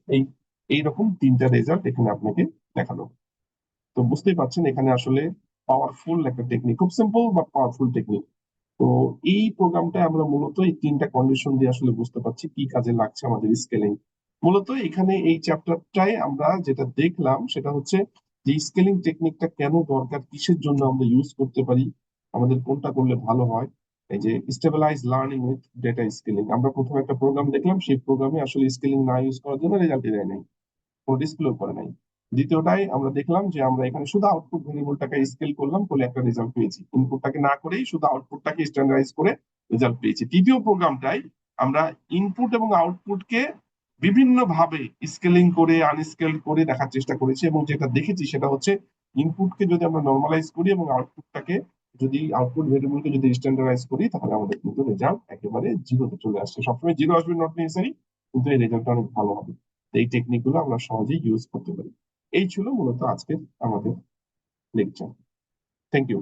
এইরকম তিনটা রেজাল্ট এখানে আপনাকে দেখানো। তো বুঝতেই পারছেন এখানে আসলে পাওয়ারফুল একটা টেকনিক, খুব সিম্পল বাট পাওয়ারফুল টেকনিক। তো এই প্রোগ্রামটা আমরা মূলত এই তিনটা কন্ডিশন দিয়ে আসলে বুঝতে পারছি কি কাজে লাগছে আমাদের স্কেলিং। মূলত এখানে এই চ্যাপ্টারটায় আমরা যেটা দেখলাম সেটা হচ্ছে যে স্কেলিং টেকনিকটা কেন দরকার, কিসের জন্য আমরা ইউজ করতে পারি, আমাদের কোনটা করলে ভালো হয়। এই যে stabilize learning with data scaling, আমরা প্রথমে একটা প্রোগ্রাম দেখলাম, সেই প্রোগ্রামে আসলে স্কেলিং না ইউজ করার জন্য রেজাল্ট দেয় নাই, কোনো ডিসপ্লে করে নাই। দ্বিতীয়টাই আমরা দেখলাম যে আমরা এখানে শুধু আউটপুট ভেরিয়েবলটাকে স্কেল করলাম, করলে একটা রেজাল্ট পেয়েছি, ইনপুটটাকে না করেই শুধু আউটপুটটাকে স্ট্যান্ডার্ডাইজ করে রেজাল্ট পেয়েছি। তৃতীয় প্রোগ্রামটাই আমরা ইনপুট এবং আউটপুটকে বিভিন্ন ভাবে স্কেলিং করে আনস্কেল করে দেখার চেষ্টা করেছি, এবং যেটা দেখেছি সেটা হচ্ছে ইনপুটকে যদি আমরা নর্মালাইজ করি এবং আউটপুটটাকে যদি আউটপুট ভেরিয়েবলকে যদি স্ট্যান্ডার্ডাইজ করি, তাহলে আমাদের কিন্তু রেজাল্ট একেবারে জিরোতে চলে আসছে। সবসময় জিরো আসবে নট নেসেসারি, কিন্তু এই রেজাল্টটা অনেক ভালো হবে। এই টেকনিক গুলো আমরা সহজেই ইউজ করতে পারি। এই ছিল মূলত আজকের আমাদের লেকচার। Thank you.